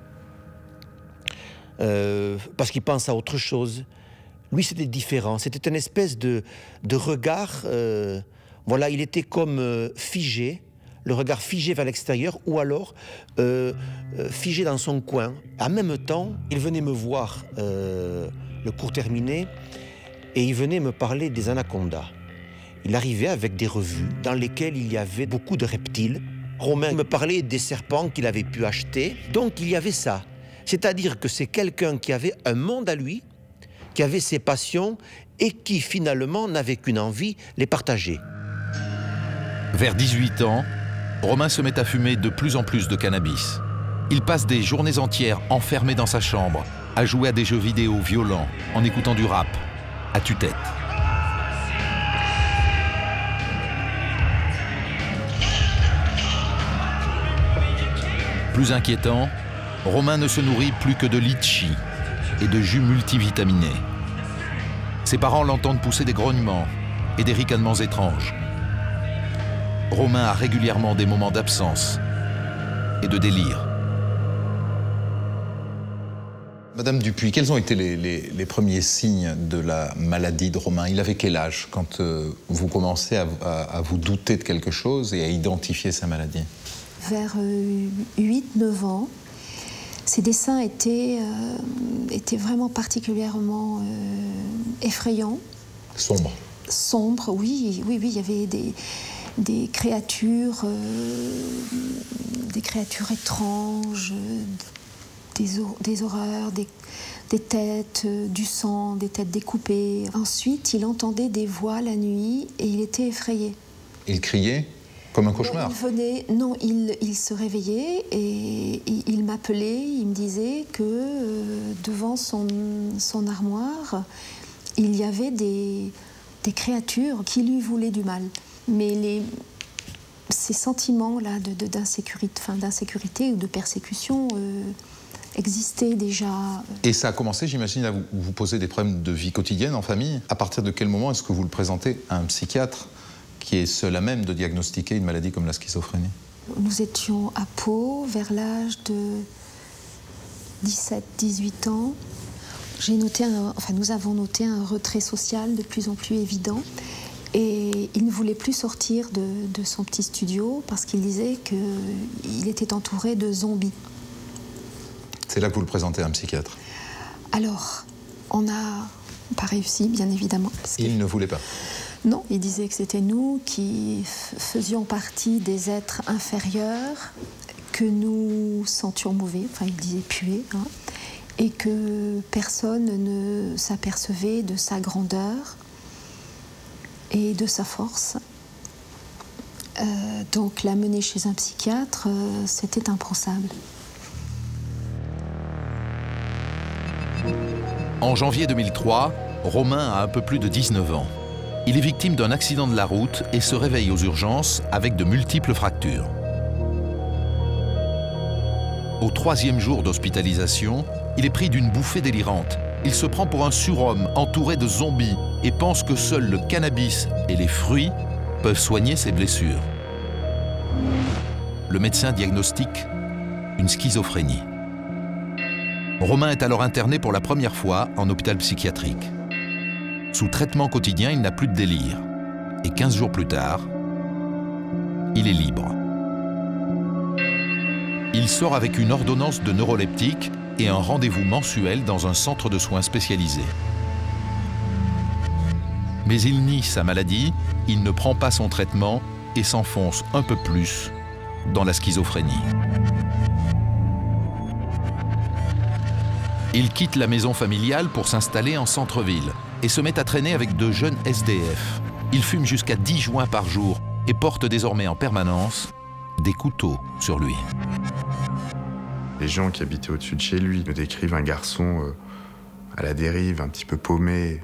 parce qu'il pense à autre chose. Lui, c'était différent. C'était une espèce de regard. Voilà, il était comme figé, le regard figé vers l'extérieur, ou alors figé dans son coin. En même temps, il venait me voir, le cours terminé, et il venait me parler des anacondas. Il arrivait avec des revues dans lesquelles il y avait beaucoup de reptiles. Romain me parlait des serpents qu'il avait pu acheter. Donc il y avait ça. C'est-à-dire que c'est quelqu'un qui avait un monde à lui, qui avait ses passions et qui finalement n'avait qu'une envie, les partager. Vers 18 ans, Romain se met à fumer de plus en plus de cannabis. Il passe des journées entières enfermé dans sa chambre, à jouer à des jeux vidéo violents, en écoutant du rap, à tue-tête. Plus inquiétant, Romain ne se nourrit plus que de litchi et de jus multivitaminés. Ses parents l'entendent pousser des grognements et des ricanements étranges. Romain a régulièrement des moments d'absence et de délire. Madame Dupuis, quels ont été les premiers signes de la maladie de Romain? Il avait quel âge quand vous commencez à vous douter de quelque chose et à identifier sa maladie? Vers 8-9 ans, ses dessins étaient vraiment particulièrement effrayants. Sombres. Sombres, oui, il y avait des créatures étranges, des horreurs, des têtes, du sang, des têtes découpées. Ensuite, il entendait des voix la nuit et il était effrayé. Il criait comme un cauchemar? Il se réveillait et il m'appelait, il me disait que devant son armoire, il y avait des créatures qui lui voulaient du mal. Mais ces sentiments-là d'insécurité ou de persécution existaient déjà. Et ça a commencé, j'imagine, à vous poser des problèmes de vie quotidienne en famille. À partir de quel moment est-ce que vous le présentez à un psychiatre qui est seul à même de diagnostiquer une maladie comme la schizophrénie? Nous étions à Pau vers l'âge de 17-18 ans. Nous avons noté un retrait social de plus en plus évident. Et il ne voulait plus sortir de son petit studio parce qu'il disait qu'il était entouré de zombies. C'est là que vous le présentez à un psychiatre? Alors, on n'a pas réussi, bien évidemment. Il ne voulait pas? Non, il disait que c'était nous qui faisions partie des êtres inférieurs, que nous sentions mauvais, enfin il disait puer, hein, et que personne ne s'apercevait de sa grandeur et de sa force. Donc l'amener chez un psychiatre, c'était impensable. En janvier 2003, Romain a un peu plus de 19 ans. Il est victime d'un accident de la route et se réveille aux urgences avec de multiples fractures. Au 3e jour d'hospitalisation, il est pris d'une bouffée délirante. Il se prend pour un surhomme entouré de zombies et pense que seul le cannabis et les fruits peuvent soigner ses blessures. Le médecin diagnostique une schizophrénie. Romain est alors interné pour la première fois en hôpital psychiatrique. Sous traitement quotidien, il n'a plus de délire. Et 15 jours plus tard, il est libre. Il sort avec une ordonnance de neuroleptique et un rendez-vous mensuel dans un centre de soins spécialisé. Mais il nie sa maladie, il ne prend pas son traitement et s'enfonce un peu plus dans la schizophrénie. Il quitte la maison familiale pour s'installer en centre-ville et se met à traîner avec de jeunes SDF. Il fume jusqu'à 10 joints par jour et porte désormais en permanence des couteaux sur lui. Les gens qui habitaient au-dessus de chez lui me décrivent un garçon à la dérive, un petit peu paumé,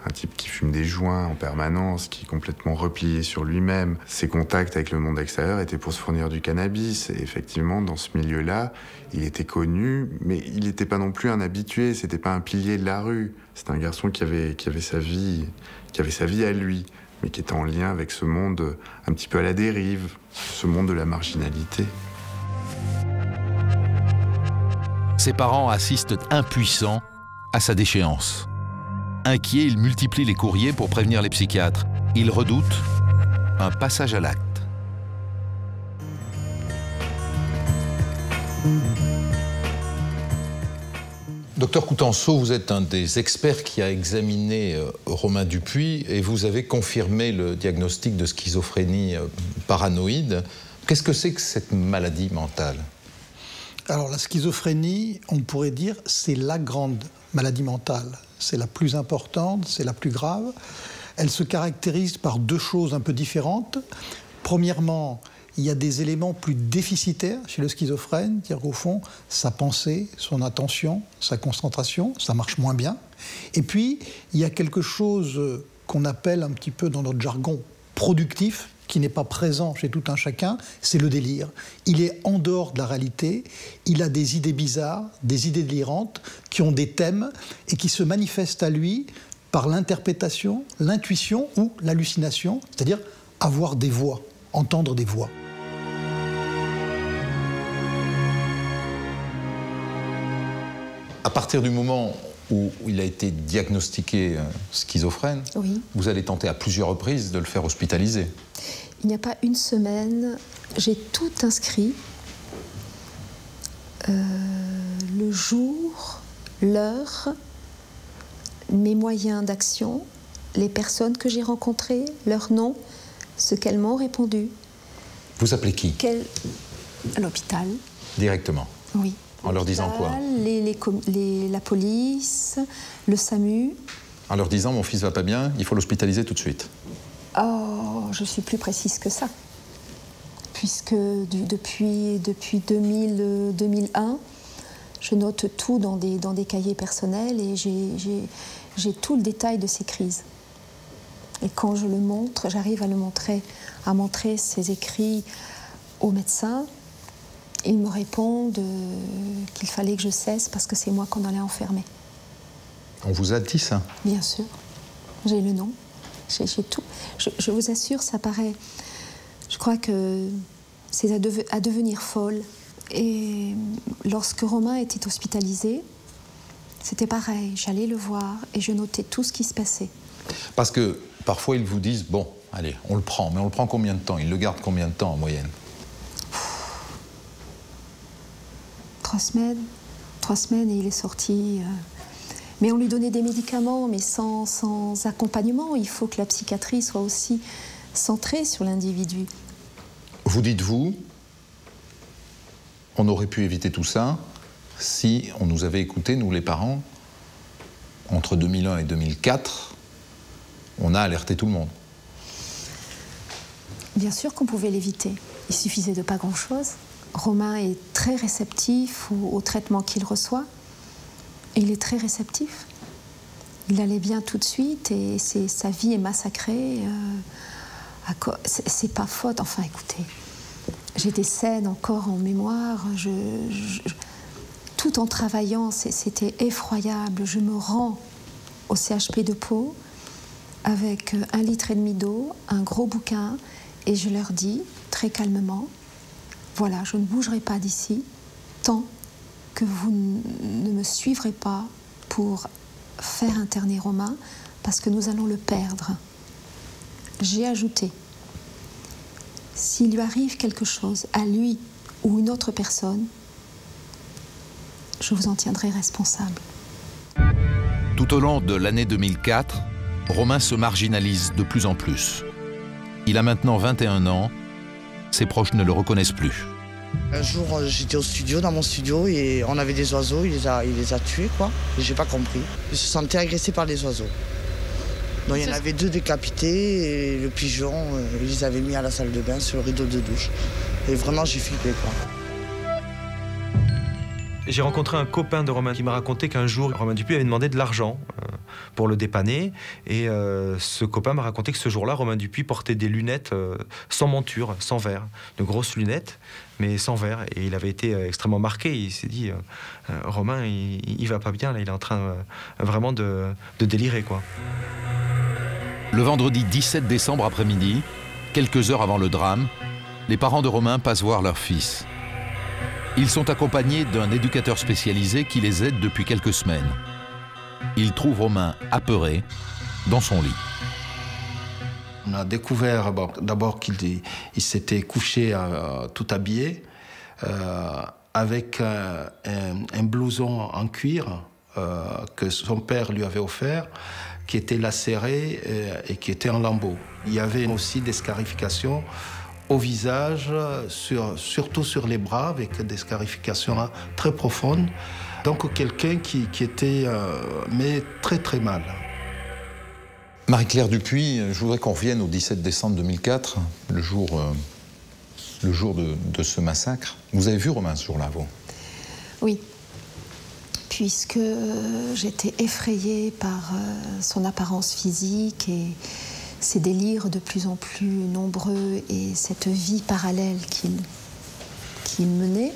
un type qui fume des joints en permanence, qui est complètement replié sur lui-même. Ses contacts avec le monde extérieur étaient pour se fournir du cannabis. Et effectivement, dans ce milieu-là, il était connu, mais il n'était pas non plus un habitué, c'était pas un pilier de la rue. C'était un garçon qui avait sa vie à lui, mais qui était en lien avec ce monde un petit peu à la dérive, ce monde de la marginalité. Ses parents assistent impuissants à sa déchéance. Inquiet, il multiplie les courriers pour prévenir les psychiatres. Il redoute un passage à l'acte. Docteur Coutenceau, vous êtes un des experts qui a examiné Romain Dupuis et vous avez confirmé le diagnostic de schizophrénie paranoïde. Qu'est-ce que c'est que cette maladie mentale? Alors la schizophrénie, on pourrait dire, c'est la grande maladie mentale. C'est la plus importante, c'est la plus grave. Elle se caractérise par deux choses un peu différentes. Premièrement, il y a des éléments plus déficitaires chez le schizophrène, c'est-à-dire qu'au fond, sa pensée, son attention, sa concentration, ça marche moins bien. Et puis, il y a quelque chose qu'on appelle un petit peu dans notre jargon productif, qui n'est pas présent chez tout un chacun, c'est le délire. Il est en dehors de la réalité, il a des idées bizarres, des idées délirantes, qui ont des thèmes et qui se manifestent à lui par l'interprétation, l'intuition ou l'hallucination, c'est-à-dire avoir des voix, entendre des voix. À partir du moment où il a été diagnostiqué schizophrène, oui. Vous allez tenter à plusieurs reprises de le faire hospitaliser. Il n'y a pas une semaine, j'ai tout inscrit. Le jour, l'heure, mes moyens d'action, les personnes que j'ai rencontrées, leur nom, ce qu'elles m'ont répondu. Vous appelez qui? À l'hôpital. Directement? Oui. En leur disant quoi? La police, le SAMU. En leur disant, mon fils va pas bien, il faut l'hospitaliser tout de suite. Oh, je suis plus précise que ça. Puisque depuis 2001, je note tout dans des cahiers personnels et j'ai tout le détail de ces crises. Et quand je le montre, j'arrive à montrer ces écrits aux médecins. Ils me répondent qu'il fallait que je cesse parce que c'est moi qu'on allait enfermer. On vous a dit ça? Bien sûr. J'ai le nom. J'ai tout. Je vous assure, ça paraît... Je crois que c'est à devenir folle. Et lorsque Romain était hospitalisé, c'était pareil. J'allais le voir et je notais tout ce qui se passait. Parce que parfois, ils vous disent, bon, allez, on le prend. Mais on le prend combien de temps? Ils le gardent combien de temps en moyenne? 3 semaines. 3 semaines et il est sorti. Mais on lui donnait des médicaments, mais sans accompagnement. Il faut que la psychiatrie soit aussi centrée sur l'individu. Vous dites-vous, on aurait pu éviter tout ça si on nous avait écoutés, nous les parents. Entre 2001 et 2004, on a alerté tout le monde. Bien sûr qu'on pouvait l'éviter. Il suffisait de pas grand-chose. Romain est très réceptif au traitement qu'il reçoit. Et il est très réceptif. Il allait bien tout de suite et sa vie est massacrée. C'est pas faute. Enfin, écoutez, j'ai des scènes encore en mémoire. Tout en travaillant, c'était effroyable. Je me rends au CHP de Pau avec 1,5 litre d'eau, un gros bouquin, et je leur dis très calmement, voilà, je ne bougerai pas d'ici tant que vous ne me suivrez pas pour faire interner Romain, parce que nous allons le perdre. J'ai ajouté, s'il lui arrive quelque chose à lui ou une autre personne, je vous en tiendrai responsable. Tout au long de l'année 2004, Romain se marginalise de plus en plus. Il a maintenant 21 ans, ses proches ne le reconnaissent plus. Un jour, j'étais au studio, dans mon studio, et on avait des oiseaux, il les a tués, quoi. Et j'ai pas compris. Il se sentait agressé par les oiseaux. Donc il y en avait 2 décapités, et le pigeon, ils les avaient mis à la salle de bain sur le rideau de douche. Et vraiment, j'ai flippé, quoi. J'ai rencontré un copain de Romain qui m'a raconté qu'un jour, Romain Dupuis avait demandé de l'argent pour le dépanner. Et ce copain m'a raconté que ce jour-là, Romain Dupuis portait des lunettes sans monture, sans verre. De grosses lunettes, mais sans verre. Et il avait été extrêmement marqué. Il s'est dit, Romain, il va pas bien, là, il est en train vraiment de délirer, quoi. Le vendredi 17 décembre après-midi, quelques heures avant le drame, les parents de Romain passent voir leur fils. Ils sont accompagnés d'un éducateur spécialisé qui les aide depuis quelques semaines. Ils trouvent Romain apeuré dans son lit. On a découvert d'abord qu'il s'était couché tout habillé, avec un blouson en cuir que son père lui avait offert, qui était lacéré et qui était en lambeaux. Il y avait aussi des scarifications au visage, surtout sur les bras, avec des scarifications très profondes. Donc quelqu'un qui était mais très très mal. Marie-Claire Dupuis, je voudrais qu'on revienne au 17 décembre 2004, le jour de ce massacre. Vous avez vu Romain ce jour-là, vous? Oui, puisque j'étais effrayée par son apparence physique et ces délires de plus en plus nombreux et cette vie parallèle qu'il menait.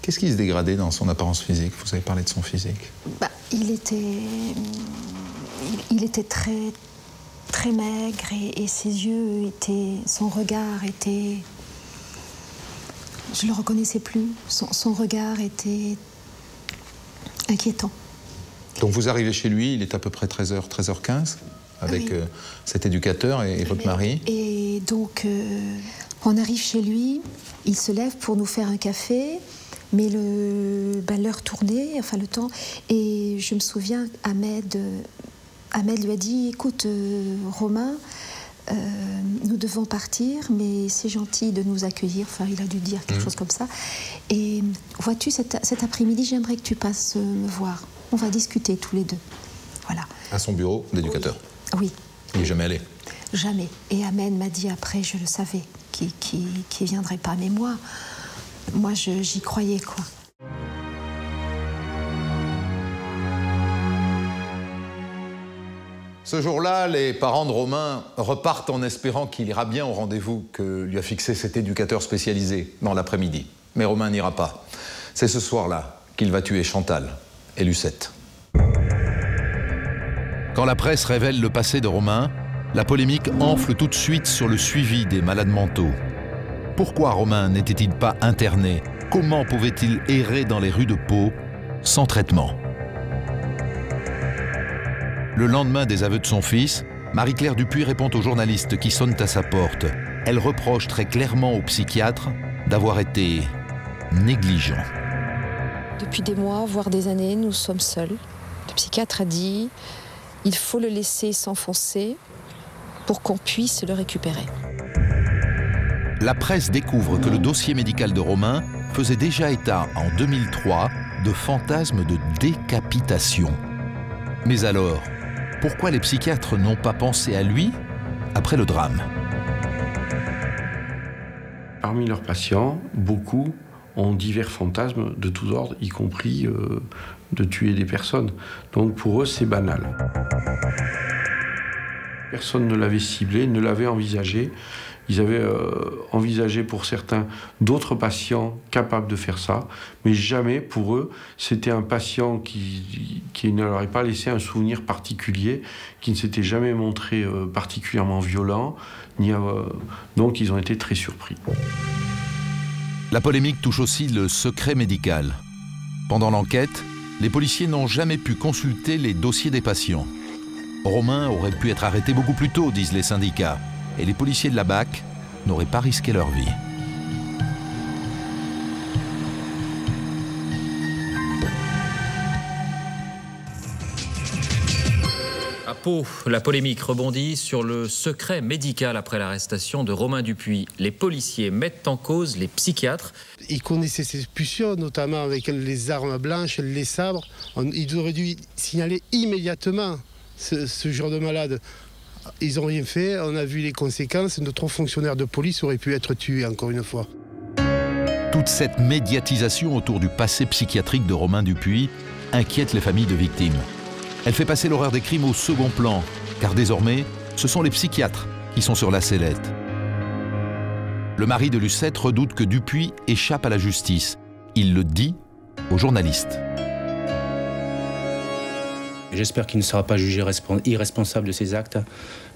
Qu'est-ce qui se dégradait dans son apparence physique? Vous avez parlé de son physique. Il était très, très maigre et ses yeux son regard était... Je ne le reconnaissais plus. Son regard était inquiétant. Donc vous arrivez chez lui, il est à peu près 13h, 13h15, avec cet éducateur et votre mari. Et donc, on arrive chez lui, il se lève pour nous faire un café, mais l'heure tournait, enfin le temps, et je me souviens, Ahmed lui a dit, écoute, Romain, nous devons partir, mais c'est gentil de nous accueillir. Enfin, il a dû dire quelque chose comme ça. Et vois-tu, cet après-midi, j'aimerais que tu passes me voir. On va discuter tous les deux. Voilà. À son bureau d'éducateur? Oui. Il n'est jamais allé? Jamais. Et Ahmed m'a dit après, je le savais, qu'il ne viendrait pas. Mais moi j'y croyais, quoi. Ce jour-là, les parents de Romain repartent en espérant qu'il ira bien au rendez-vous que lui a fixé cet éducateur spécialisé dans l'après-midi. Mais Romain n'ira pas. C'est ce soir-là qu'il va tuer Chantal et Lucette. Quand la presse révèle le passé de Romain, la polémique enfle tout de suite sur le suivi des malades mentaux. Pourquoi Romain n'était-il pas interné? Comment pouvait-il errer dans les rues de Pau sans traitement? Le lendemain des aveux de son fils, Marie-Claire Dupuis répond aux journalistes qui sonnent à sa porte. Elle reproche très clairement au psychiatre d'avoir été négligent. Depuis des mois, voire des années, nous sommes seuls. Le psychiatre a dit « il faut le laisser s'enfoncer pour qu'on puisse le récupérer ». La presse découvre que le dossier médical de Romain faisait déjà état en 2003 de fantasmes de décapitation. Mais alors, pourquoi les psychiatres n'ont pas pensé à lui après le drame? Parmi leurs patients, beaucoup ont divers fantasmes de tous ordres, y compris de tuer des personnes. Donc pour eux, c'est banal. Personne ne l'avait ciblé, ne l'avait envisagé. Ils avaient envisagé pour certains d'autres patients capables de faire ça, mais jamais pour eux, c'était un patient qui ne leur avait pas laissé un souvenir particulier, qui ne s'était jamais montré particulièrement violent, donc ils ont été très surpris. La polémique touche aussi le secret médical. Pendant l'enquête, les policiers n'ont jamais pu consulter les dossiers des patients. Romain aurait pu être arrêté beaucoup plus tôt, disent les syndicats, et les policiers de la BAC n'auraient pas risqué leur vie. À Pau, la polémique rebondit sur le secret médical après l'arrestation de Romain Dupuis. Les policiers mettent en cause les psychiatres. Ils connaissaient ses pulsions, notamment avec les armes blanches, les sabres. Ils auraient dû signaler immédiatement ce genre de malade. Ils n'ont rien fait, on a vu les conséquences. Notre fonctionnaire de police aurait pu être tué, encore une fois. Toute cette médiatisation autour du passé psychiatrique de Romain Dupuis inquiète les familles de victimes. Elle fait passer l'horreur des crimes au second plan, car désormais, ce sont les psychiatres qui sont sur la sellette. Le mari de Lucette redoute que Dupuis échappe à la justice. Il le dit aux journalistes. J'espère qu'il ne sera pas jugé irresponsable de ses actes,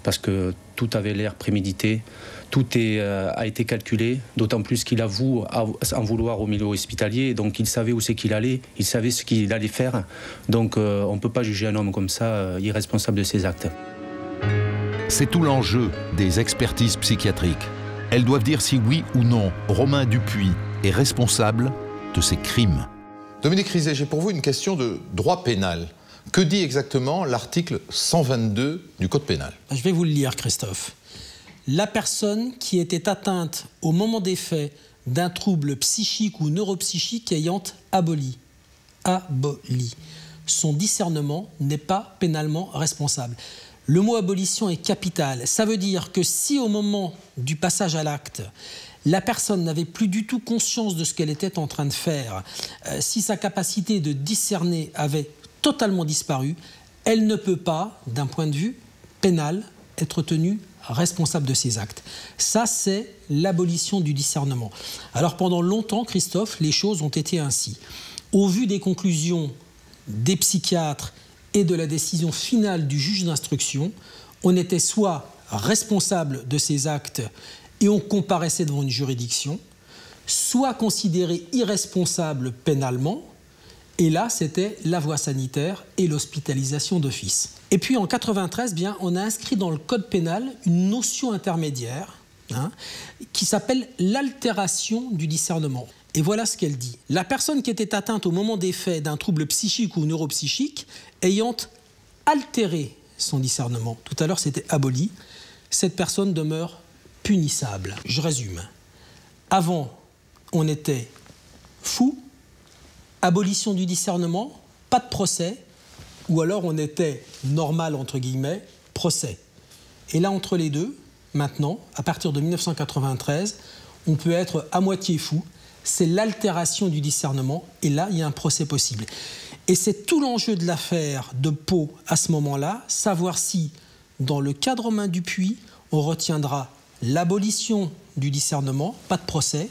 parce que tout avait l'air prémédité, tout a été calculé, d'autant plus qu'il avoue en vouloir au milieu hospitalier, donc il savait où c'est qu'il allait, il savait ce qu'il allait faire, donc on ne peut pas juger un homme comme ça irresponsable de ses actes. C'est tout l'enjeu des expertises psychiatriques. Elles doivent dire si oui ou non Romain Dupuis est responsable de ces crimes. Dominique Rizet, j'ai pour vous une question de droit pénal. Que dit exactement l'article 122 du Code pénal? Je vais vous le lire, Christophe. La personne qui était atteinte au moment des faits d'un trouble psychique ou neuropsychique ayant aboli, son discernement n'est pas pénalement responsable. Le mot abolition est capital. Ça veut dire que si au moment du passage à l'acte, la personne n'avait plus du tout conscience de ce qu'elle était en train de faire, si sa capacité de discerner avait totalement disparu, elle ne peut pas, d'un point de vue pénal, être tenue responsable de ses actes. Ça, c'est l'abolition du discernement. Alors pendant longtemps, Christophe, les choses ont été ainsi. Au vu des conclusions des psychiatres et de la décision finale du juge d'instruction, on était soit responsable de ses actes et on comparaissait devant une juridiction, soit considéré irresponsable pénalement, et là, c'était la voie sanitaire et l'hospitalisation d'office. Et puis en 1993, bien, on a inscrit dans le code pénal une notion intermédiaire qui s'appelle l'altération du discernement. Et voilà ce qu'elle dit. La personne qui était atteinte au moment des faits d'un trouble psychique ou neuropsychique ayant altéré son discernement, tout à l'heure c'était aboli, cette personne demeure punissable. Je résume. Avant, on était fou, abolition du discernement, pas de procès, ou alors on était normal, entre guillemets, procès. Et là, entre les deux, maintenant, à partir de 1993, on peut être à moitié fou, c'est l'altération du discernement, et là, il y a un procès possible. Et c'est tout l'enjeu de l'affaire de Pau à ce moment-là, savoir si, dans le cas de Romain Dupuis, on retiendra l'abolition du discernement, pas de procès,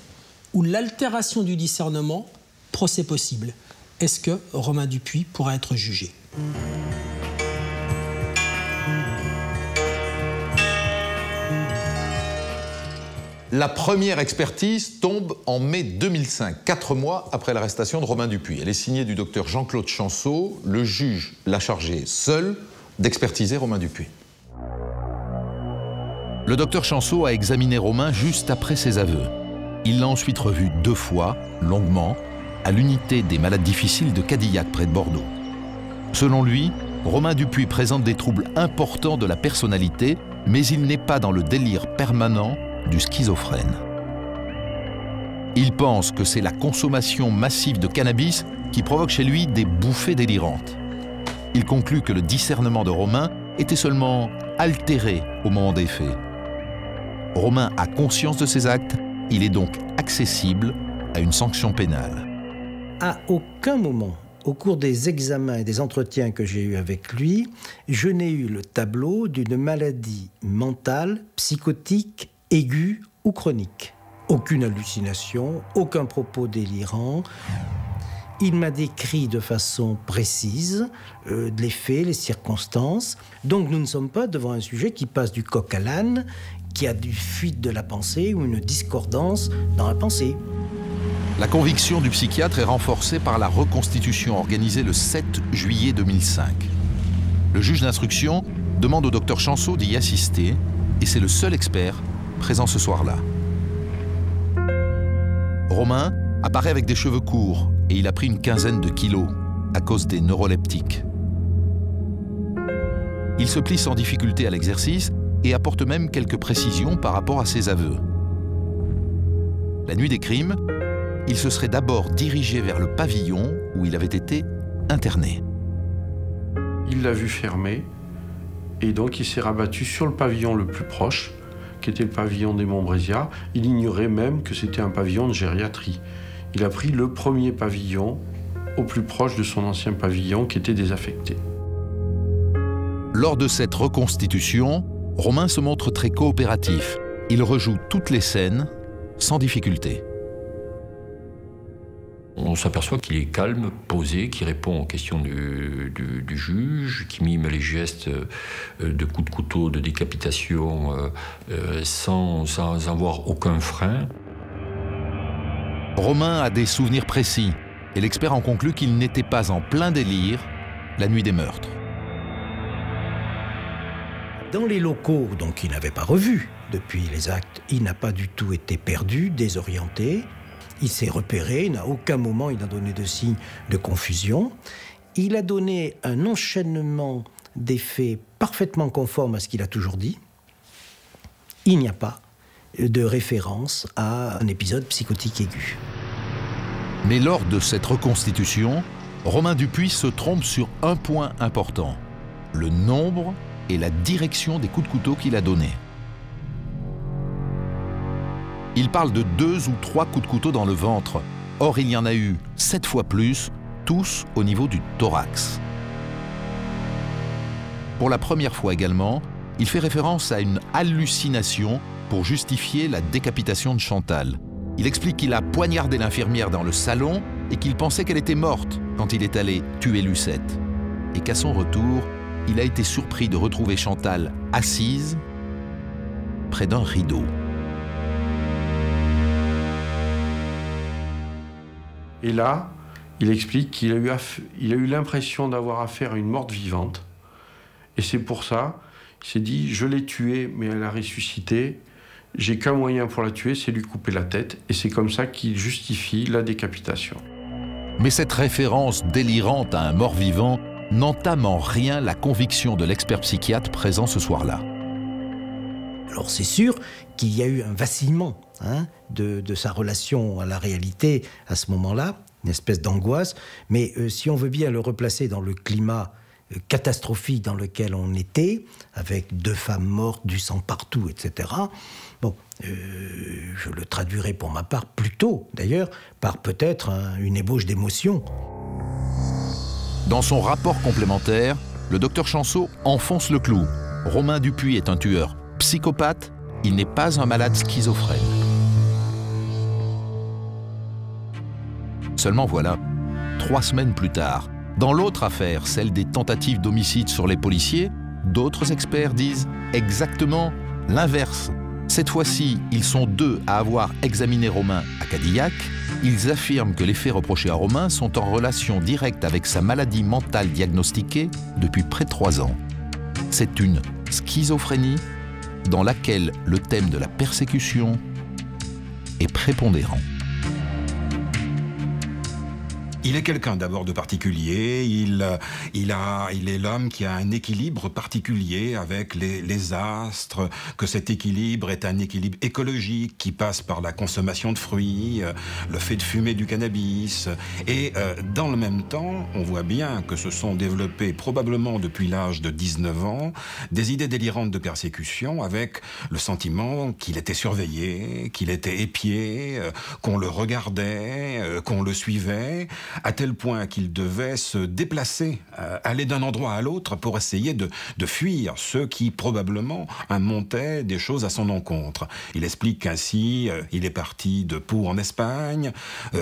ou l'altération du discernement, procès possible. Est-ce que Romain Dupuis pourra être jugé ? La première expertise tombe en mai 2005, 4 mois après l'arrestation de Romain Dupuis. Elle est signée du docteur Jean-Claude Chanceau. Le juge l'a chargé seul d'expertiser Romain Dupuis. Le docteur Chanceau a examiné Romain juste après ses aveux. Il l'a ensuite revu 2 fois, longuement, à l'unité des malades difficiles de Cadillac, près de Bordeaux. Selon lui, Romain Dupuis présente des troubles importants de la personnalité, mais il n'est pas dans le délire permanent du schizophrène. Il pense que c'est la consommation massive de cannabis qui provoque chez lui des bouffées délirantes. Il conclut que le discernement de Romain était seulement altéré au moment des faits. Romain a conscience de ses actes, il est donc accessible à une sanction pénale. À aucun moment, au cours des examens et des entretiens que j'ai eus avec lui, je n'ai eu le tableau d'une maladie mentale, psychotique, aiguë ou chronique. Aucune hallucination, aucun propos délirant. Il m'a décrit de façon précise les faits, les circonstances. Donc nous ne sommes pas devant un sujet qui passe du coq à l'âne, qui a une fuite de la pensée ou une discordance dans la pensée. La conviction du psychiatre est renforcée par la reconstitution organisée le 7 juillet 2005. Le juge d'instruction demande au docteur Chanceau d'y assister et c'est le seul expert présent ce soir-là. Romain apparaît avec des cheveux courts et il a pris une quinzaine de kilos à cause des neuroleptiques. Il se plie sans difficulté à l'exercice et apporte même quelques précisions par rapport à ses aveux. La nuit des crimes, il se serait d'abord dirigé vers le pavillon où il avait été interné. Il l'a vu fermé et donc il s'est rabattu sur le pavillon le plus proche, qui était le pavillon des Montbrésiards. Il ignorait même que c'était un pavillon de gériatrie. Il a pris le premier pavillon au plus proche de son ancien pavillon qui était désaffecté. Lors de cette reconstitution, Romain se montre très coopératif. Il rejoue toutes les scènes sans difficulté. On s'aperçoit qu'il est calme, posé, qu'il répond aux questions du juge, qui mime les gestes de coups de couteau, de décapitation, sans avoir aucun frein. Romain a des souvenirs précis et l'expert en conclut qu'il n'était pas en plein délire la nuit des meurtres. Dans les locaux, donc il n'avait pas revu depuis les actes, il n'a pas du tout été perdu, désorienté. Il s'est repéré, il n'a aucun moment il n'a donné de signe de confusion. Il a donné un enchaînement des faits parfaitement conforme à ce qu'il a toujours dit. Il n'y a pas de référence à un épisode psychotique aigu. Mais lors de cette reconstitution, Romain Dupuis se trompe sur un point important, le nombre et la direction des coups de couteau qu'il a donnés. Il parle de 2 ou 3 coups de couteau dans le ventre. Or, il y en a eu 7 fois plus, tous au niveau du thorax. Pour la première fois également, Il fait référence à une hallucination pour justifier la décapitation de Chantal. Il explique qu'il a poignardé l'infirmière dans le salon et qu'il pensait qu'elle était morte quand il est allé tuer Lucette. Et qu'à son retour, il a été surpris de retrouver Chantal assise près d'un rideau. Et là, il explique qu'il a eu l'impression d'avoir affaire à une morte vivante. Et c'est pour ça, il s'est dit, je l'ai tuée, mais elle a ressuscité. J'ai qu'un moyen pour la tuer, c'est lui couper la tête. Et c'est comme ça qu'il justifie la décapitation. Mais cette référence délirante à un mort-vivant n'entame en rien la conviction de l'expert psychiatre présent ce soir-là. Alors c'est sûr qu'il y a eu un vacillement de sa relation à la réalité à ce moment-là, une espèce d'angoisse, mais si on veut bien le replacer dans le climat catastrophique dans lequel on était, avec 2 femmes mortes, du sang partout, etc., bon, je le traduirais pour ma part plutôt, d'ailleurs, par peut-être une ébauche d'émotion. Dans son rapport complémentaire, le docteur Chanceau enfonce le clou. Romain Dupuis est un tueur psychopathe, il n'est pas un malade schizophrène. Seulement voilà, 3 semaines plus tard, dans l'autre affaire, celle des tentatives d'homicide sur les policiers, d'autres experts disent exactement l'inverse. Cette fois-ci, ils sont 2 à avoir examiné Romain à Cadillac. Ils affirment que les faits reprochés à Romain sont en relation directe avec sa maladie mentale diagnostiquée depuis près de 3 ans. C'est une schizophrénie dans laquelle le thème de la persécution est prépondérant. Il est quelqu'un d'abord de particulier, il est l'homme qui a un équilibre particulier avec les astres, que cet équilibre est un équilibre écologique qui passe par la consommation de fruits, le fait de fumer du cannabis. Et dans le même temps, on voit bien que se sont développées probablement depuis l'âge de 19 ans des idées délirantes de persécution avec le sentiment qu'il était surveillé, qu'il était épié, qu'on le regardait, qu'on le suivait, à tel point qu'il devait se déplacer, aller d'un endroit à l'autre pour essayer de fuir ceux qui probablement montaient des choses à son encontre. Il explique qu'ainsi, il est parti de Pau en Espagne,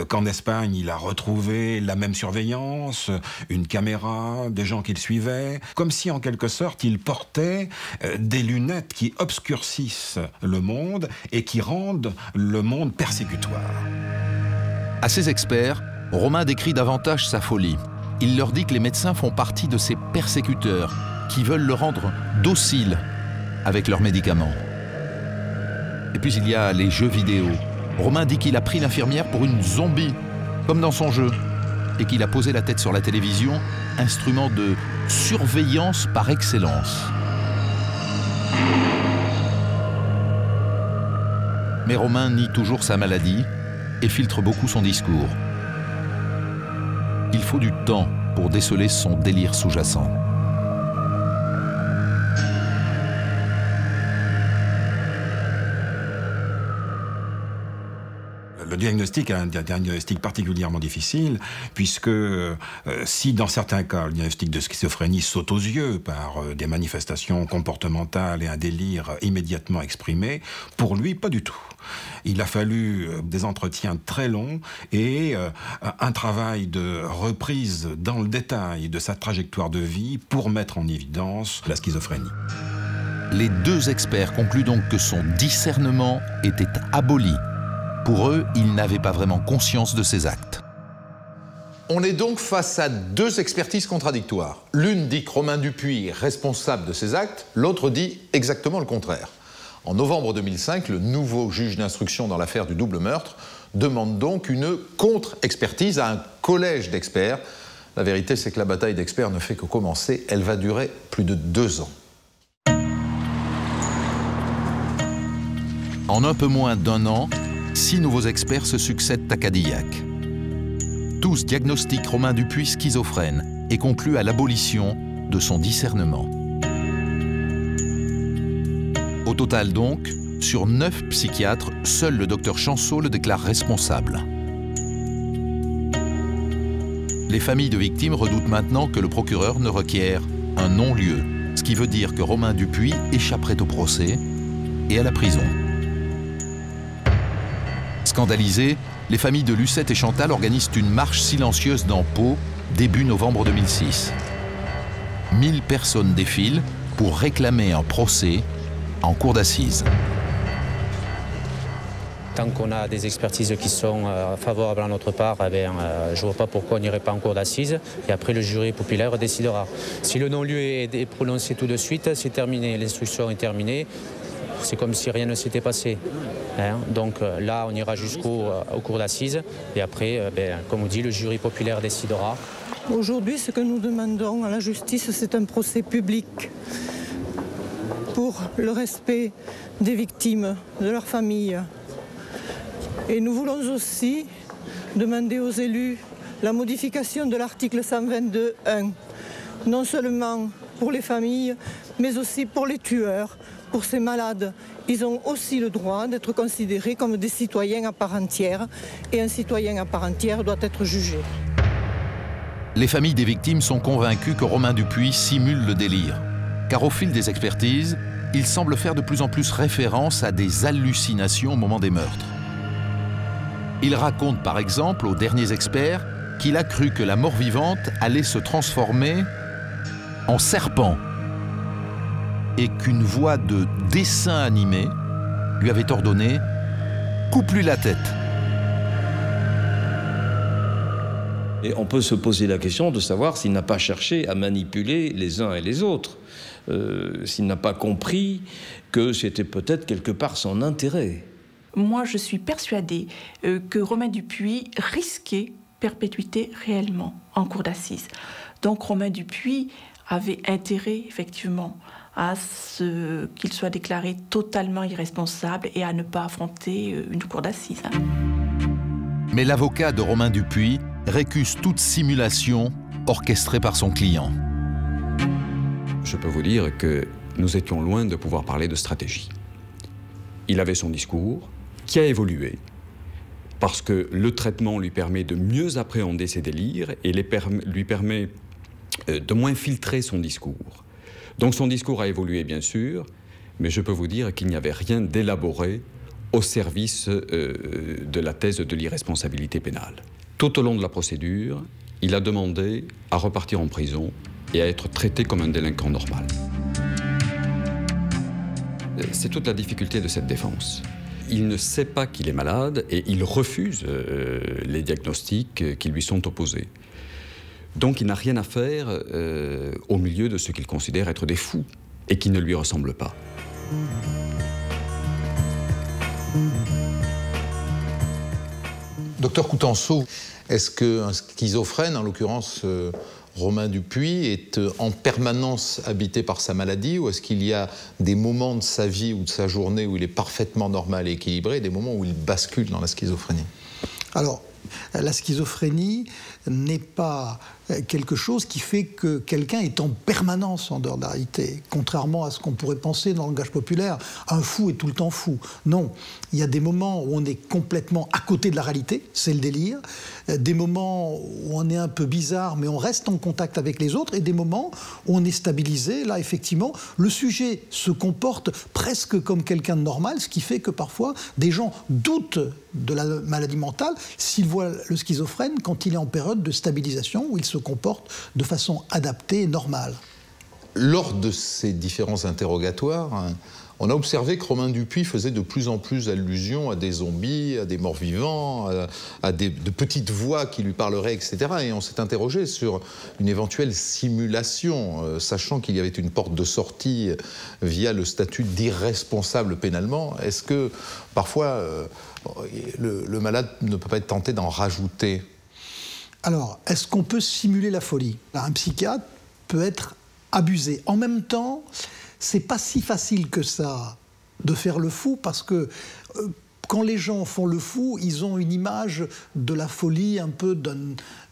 qu'en Espagne, il a retrouvé la même surveillance, une caméra, des gens qu'il suivait, comme si en quelque sorte, il portait des lunettes qui obscurcissent le monde et qui rendent le monde persécutoire. À ces experts, Romain décrit davantage sa folie. Il leur dit que les médecins font partie de ces persécuteurs qui veulent le rendre docile avec leurs médicaments. Et puis il y a les jeux vidéo. Romain dit qu'il a pris l'infirmière pour une zombie, comme dans son jeu, et qu'il a posé la tête sur la télévision, instrument de surveillance par excellence. Mais Romain nie toujours sa maladie et filtre beaucoup son discours. Il faut du temps pour déceler son délire sous-jacent. Le diagnostic est un diagnostic particulièrement difficile, puisque si dans certains cas, le diagnostic de schizophrénie saute aux yeux par des manifestations comportementales et un délire immédiatement exprimé, pour lui, pas du tout. Il a fallu des entretiens très longs et un travail de reprise dans le détail de sa trajectoire de vie pour mettre en évidence la schizophrénie. Les 2 experts concluent donc que son discernement était aboli. Pour eux, il n'avait pas vraiment conscience de ses actes. On est donc face à 2 expertises contradictoires. L'une dit que Romain Dupuis est responsable de ses actes, l'autre dit exactement le contraire. En novembre 2005, le nouveau juge d'instruction dans l'affaire du double meurtre demande donc une contre-expertise à un collège d'experts. La vérité, c'est que la bataille d'experts ne fait que commencer. Elle va durer plus de 2 ans. En un peu moins d'1 an, 6 nouveaux experts se succèdent à Cadillac. Tous diagnostiquent Romain Dupuis schizophrène et concluent à l'abolition de son discernement. Au total donc, sur 9 psychiatres, seul le docteur Chanceau le déclare responsable. Les familles de victimes redoutent maintenant que le procureur ne requiert un non-lieu, ce qui veut dire que Romain Dupuis échapperait au procès et à la prison. Scandalisées, les familles de Lucette et Chantal organisent une marche silencieuse dans Pau, début novembre 2006. 1000 personnes défilent pour réclamer un procès en cour d'assises. Tant qu'on a des expertises qui sont favorables à notre part, je ne vois pas pourquoi on n'irait pas en cour d'assises. Et après, le jury populaire décidera. Si le non-lieu est prononcé tout de suite, c'est terminé, l'instruction est terminée. C'est comme si rien ne s'était passé. Donc là, on ira jusqu'au cours d'assises. Et après, comme on dit, le jury populaire décidera. Aujourd'hui, ce que nous demandons à la justice, c'est un procès public pour le respect des victimes, de leurs familles. Et nous voulons aussi demander aux élus la modification de l'article 122.1, non seulement pour les familles, mais aussi pour les tueurs, pour ces malades. Ils ont aussi le droit d'être considérés comme des citoyens à part entière, et un citoyen à part entière doit être jugé. Les familles des victimes sont convaincues que Romain Dupuis simule le délire, car au fil des expertises, il semble faire de plus en plus référence à des hallucinations au moment des meurtres. Il raconte par exemple aux derniers experts qu'il a cru que la mort-vivante allait se transformer en serpent et qu'une voix de dessin animé lui avait ordonné « coupe-lui la tête ». Et on peut se poser la question de savoir s'il n'a pas cherché à manipuler les uns et les autres, s'il n'a pas compris que c'était peut-être quelque part son intérêt. Moi, je suis persuadée que Romain Dupuis risquait perpétuité réellement en cour d'assises. Donc Romain Dupuis avait intérêt, effectivement, à ce qu'il soit déclaré totalement irresponsable et à ne pas affronter une cour d'assises. Mais l'avocat de Romain Dupuis récuse toute simulation orchestrée par son client. Je peux vous dire que nous étions loin de pouvoir parler de stratégie. Il avait son discours, qui a évolué, parce que le traitement lui permet de mieux appréhender ses délires et lui permet de moins filtrer son discours. Donc son discours a évolué, bien sûr, mais je peux vous dire qu'il n'y avait rien d'élaboré au service de la thèse de l'irresponsabilité pénale. Tout au long de la procédure, il a demandé à repartir en prison et à être traité comme un délinquant normal. C'est toute la difficulté de cette défense. Il ne sait pas qu'il est malade et il refuse les diagnostics qui lui sont opposés. Donc il n'a rien à faire au milieu de ce qu'il considère être des fous et qui ne lui ressemblent pas. Docteur Coutenceau, est-ce qu'un schizophrène, en l'occurrence Romain Dupuis, est en permanence habité par sa maladie, ou est-ce qu'il y a des moments de sa vie ou de sa journée où il est parfaitement normal et équilibré, et des moments où il bascule dans la schizophrénie? Alors, la schizophrénie n'est pas quelque chose qui fait que quelqu'un est en permanence en dehors de la réalité, contrairement à ce qu'on pourrait penser dans le langage populaire, un fou est tout le temps fou. Non, il y a des moments où on est complètement à côté de la réalité, c'est le délire, des moments où on est un peu bizarre mais on reste en contact avec les autres, et des moments où on est stabilisé. Là, effectivement, le sujet se comporte presque comme quelqu'un de normal, ce qui fait que parfois des gens doutent de la maladie mentale s'ils voient le schizophrène quand il est en période de stabilisation, où il se comporte de façon adaptée et normale. Lors de ces différents interrogatoires, on a observé que Romain Dupuis faisait de plus en plus allusion à des zombies, à des morts-vivants, à de petites voix qui lui parleraient, etc. Et on s'est interrogé sur une éventuelle simulation, sachant qu'il y avait une porte de sortie via le statut d'irresponsable pénalement. Est-ce que, parfois, le malade ne peut pas être tenté d'en rajouter? Alors, est-ce qu'on peut simuler la folie? Un psychiatre peut être abusé. En même temps, c'est pas si facile que ça de faire le fou, parce que quand les gens font le fou, ils ont une image de la folie, un peu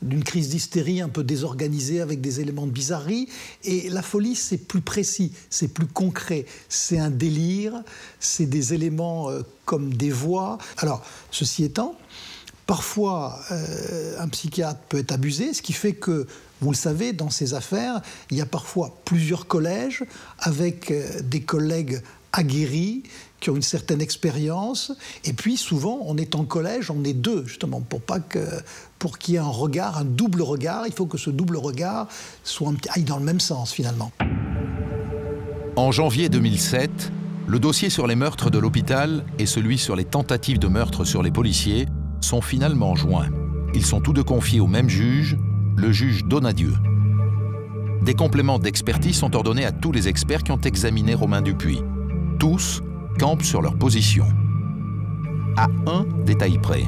d'une crise d'hystérie un peu désorganisée avec des éléments de bizarrerie. Et la folie, c'est plus précis, c'est plus concret. C'est un délire, c'est des éléments comme des voix. Alors, ceci étant, parfois, un psychiatre peut être abusé, ce qui fait que Vous le savez, dans ces affaires, il y a parfois plusieurs collèges avec des collègues aguerris, qui ont une certaine expérience, et puis souvent on est en collège, on est deux justement, pour qu'il y ait un regard, un double regard, il faut que ce double regard aille dans le même sens finalement. En janvier 2007, le dossier sur les meurtres de l'hôpital et celui sur les tentatives de meurtre sur les policiers sont finalement joints. Ils sont tous deux confiés au même juge, le juge Donadieu. Des compléments d'expertise sont ordonnés à tous les experts qui ont examiné Romain Dupuis. Tous campent sur leur position. À un détail près,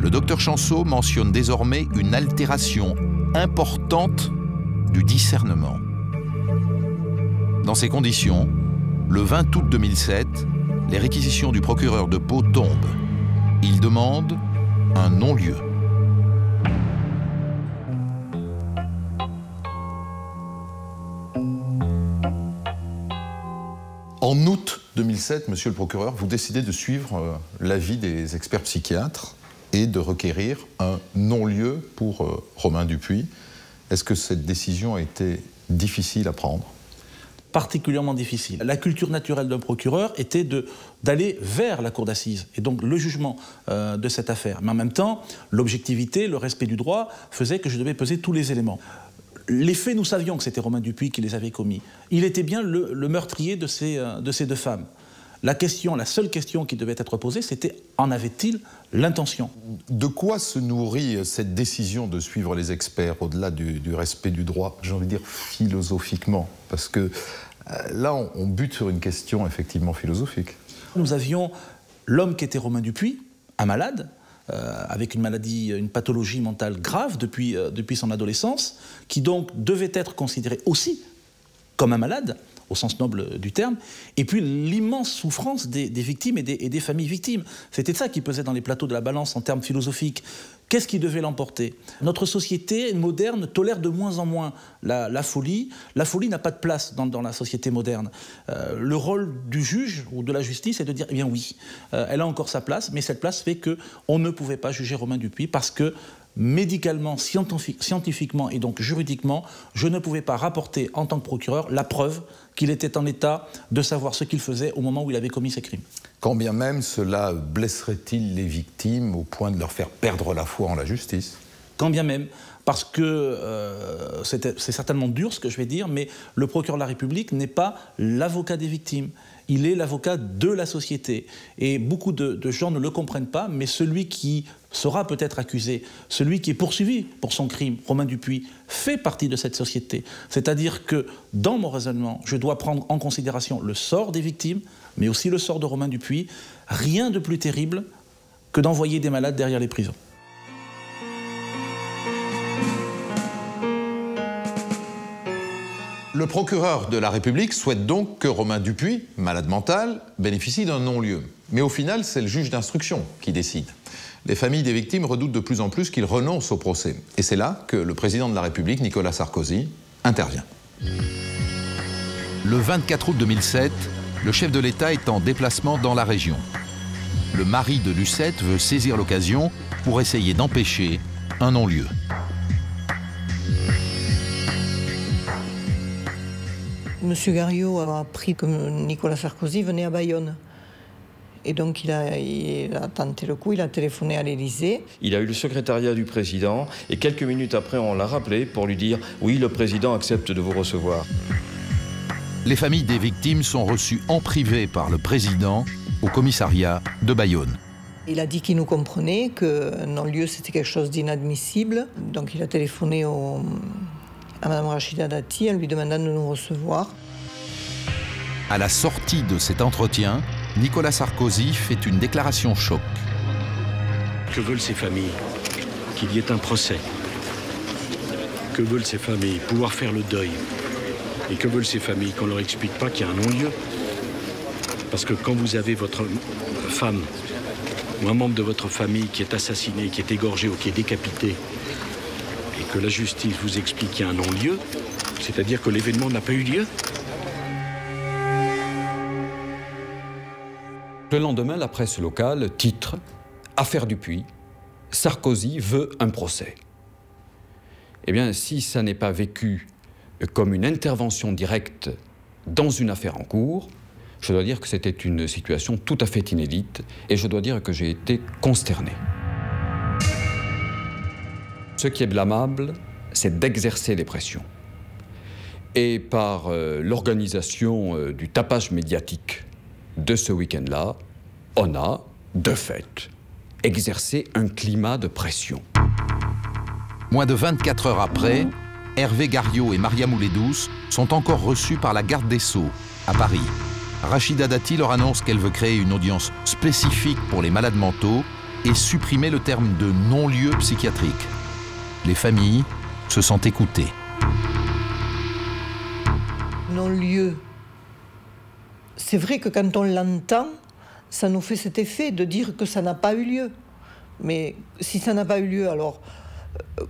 le docteur Chanceau mentionne désormais une altération importante du discernement. Dans ces conditions, le 20 août 2007, les réquisitions du procureur de Pau tombent. Il demande un non-lieu. En août 2007, monsieur le procureur, vous décidez de suivre l'avis des experts psychiatres et de requérir un non-lieu pour Romain Dupuis. Est-ce que cette décision a été difficile à prendre ? Particulièrement difficile. La culture naturelle d'un procureur était d'aller vers la cour d'assises et donc le jugement de cette affaire. Mais en même temps, l'objectivité, le respect du droit faisait que je devais peser tous les éléments. Les faits, nous savions que c'était Romain Dupuis qui les avait commis. Il était bien le meurtrier de ces deux femmes. La seule question qui devait être posée, c'était en avait-il l'intention ? De quoi se nourrit cette décision de suivre les experts au-delà du respect du droit, j'ai envie de dire philosophiquement ? Parce que là, on bute sur une question effectivement philosophique. Nous avions l'homme qui était Romain Dupuis, un malade, avec une maladie, une pathologie mentale grave depuis son adolescence, qui donc devait être considéré aussi comme un malade, au sens noble du terme, et puis l'immense souffrance des victimes et des familles victimes. C'était ça qui pesait dans les plateaux de la balance en termes philosophiques. Qu'est-ce qui devait l'emporter ? Notre société moderne tolère de moins en moins la folie. La folie n'a pas de place dans la société moderne. Le rôle du juge ou de la justice est de dire, eh bien oui, elle a encore sa place, mais cette place fait qu'on ne pouvait pas juger Romain Dupuis parce que médicalement, scientifiquement et donc juridiquement, je ne pouvais pas rapporter en tant que procureur la preuve qu'il était en état de savoir ce qu'il faisait au moment où il avait commis ces crimes. Quand bien même cela blesserait-il les victimes au point de leur faire perdre la foi en la justice ? Quand bien même, parce que c'est certainement dur ce que je vais dire, mais le procureur de la République n'est pas l'avocat des victimes. Il est l'avocat de la société. Et beaucoup de gens ne le comprennent pas, mais celui qui sera peut-être accusé, celui qui est poursuivi pour son crime, Romain Dupuis, fait partie de cette société. C'est-à-dire que, dans mon raisonnement, je dois prendre en considération le sort des victimes, mais aussi le sort de Romain Dupuis. Rien de plus terrible que d'envoyer des malades derrière les prisons. Le procureur de la République souhaite donc que Romain Dupuis, malade mental, bénéficie d'un non-lieu. Mais au final, c'est le juge d'instruction qui décide. Les familles des victimes redoutent de plus en plus qu'il renonce au procès. Et c'est là que le président de la République, Nicolas Sarkozy, intervient. Le 24 août 2007, le chef de l'État est en déplacement dans la région. Le mari de Lucette veut saisir l'occasion pour essayer d'empêcher un non-lieu. Monsieur Garriot a appris que Nicolas Sarkozy venait à Bayonne. Et donc il a tenté le coup, il a téléphoné à l'Élysée. Il a eu le secrétariat du président et quelques minutes après on l'a rappelé pour lui dire « Oui, le président accepte de vous recevoir ». Les familles des victimes sont reçues en privé par le président au commissariat de Bayonne. Il a dit qu'il nous comprenait, que non-lieu c'était quelque chose d'inadmissible. Donc il a téléphoné à Mme Rachida Dati en lui demandant de nous recevoir. À la sortie de cet entretien, Nicolas Sarkozy fait une déclaration choc. Que veulent ces familles ? Qu'il y ait un procès. Que veulent ces familles ? Pouvoir faire le deuil. Et que veulent ces familles ? Qu'on ne leur explique pas qu'il y a un non-lieu. Parce que quand vous avez votre femme ou un membre de votre famille qui est assassiné, qui est égorgé ou qui est décapité, et que la justice vous explique qu'il y a un non-lieu, c'est-à-dire que l'événement n'a pas eu lieu. Le lendemain, la presse locale titre « Affaire Dupuis, Sarkozy veut un procès ». Eh bien, si ça n'est pas vécu comme une intervention directe dans une affaire en cours, je dois dire que c'était une situation tout à fait inédite et je dois dire que j'ai été consterné. Ce qui est blâmable, c'est d'exercer les pressions. Et par l'organisation du tapage médiatique de ce week-end-là, on a, de fait, exercé un climat de pression. Moins de 24 heures après, Hervé Garriot et Maria Moulet-Douce sont encore reçus par la garde des Sceaux, à Paris. Rachida Dati leur annonce qu'elle veut créer une audience spécifique pour les malades mentaux et supprimer le terme de non-lieu psychiatrique. Les familles se sentent écoutées. Non-lieu. C'est vrai que quand on l'entend, ça nous fait cet effet de dire que ça n'a pas eu lieu. Mais si ça n'a pas eu lieu, alors,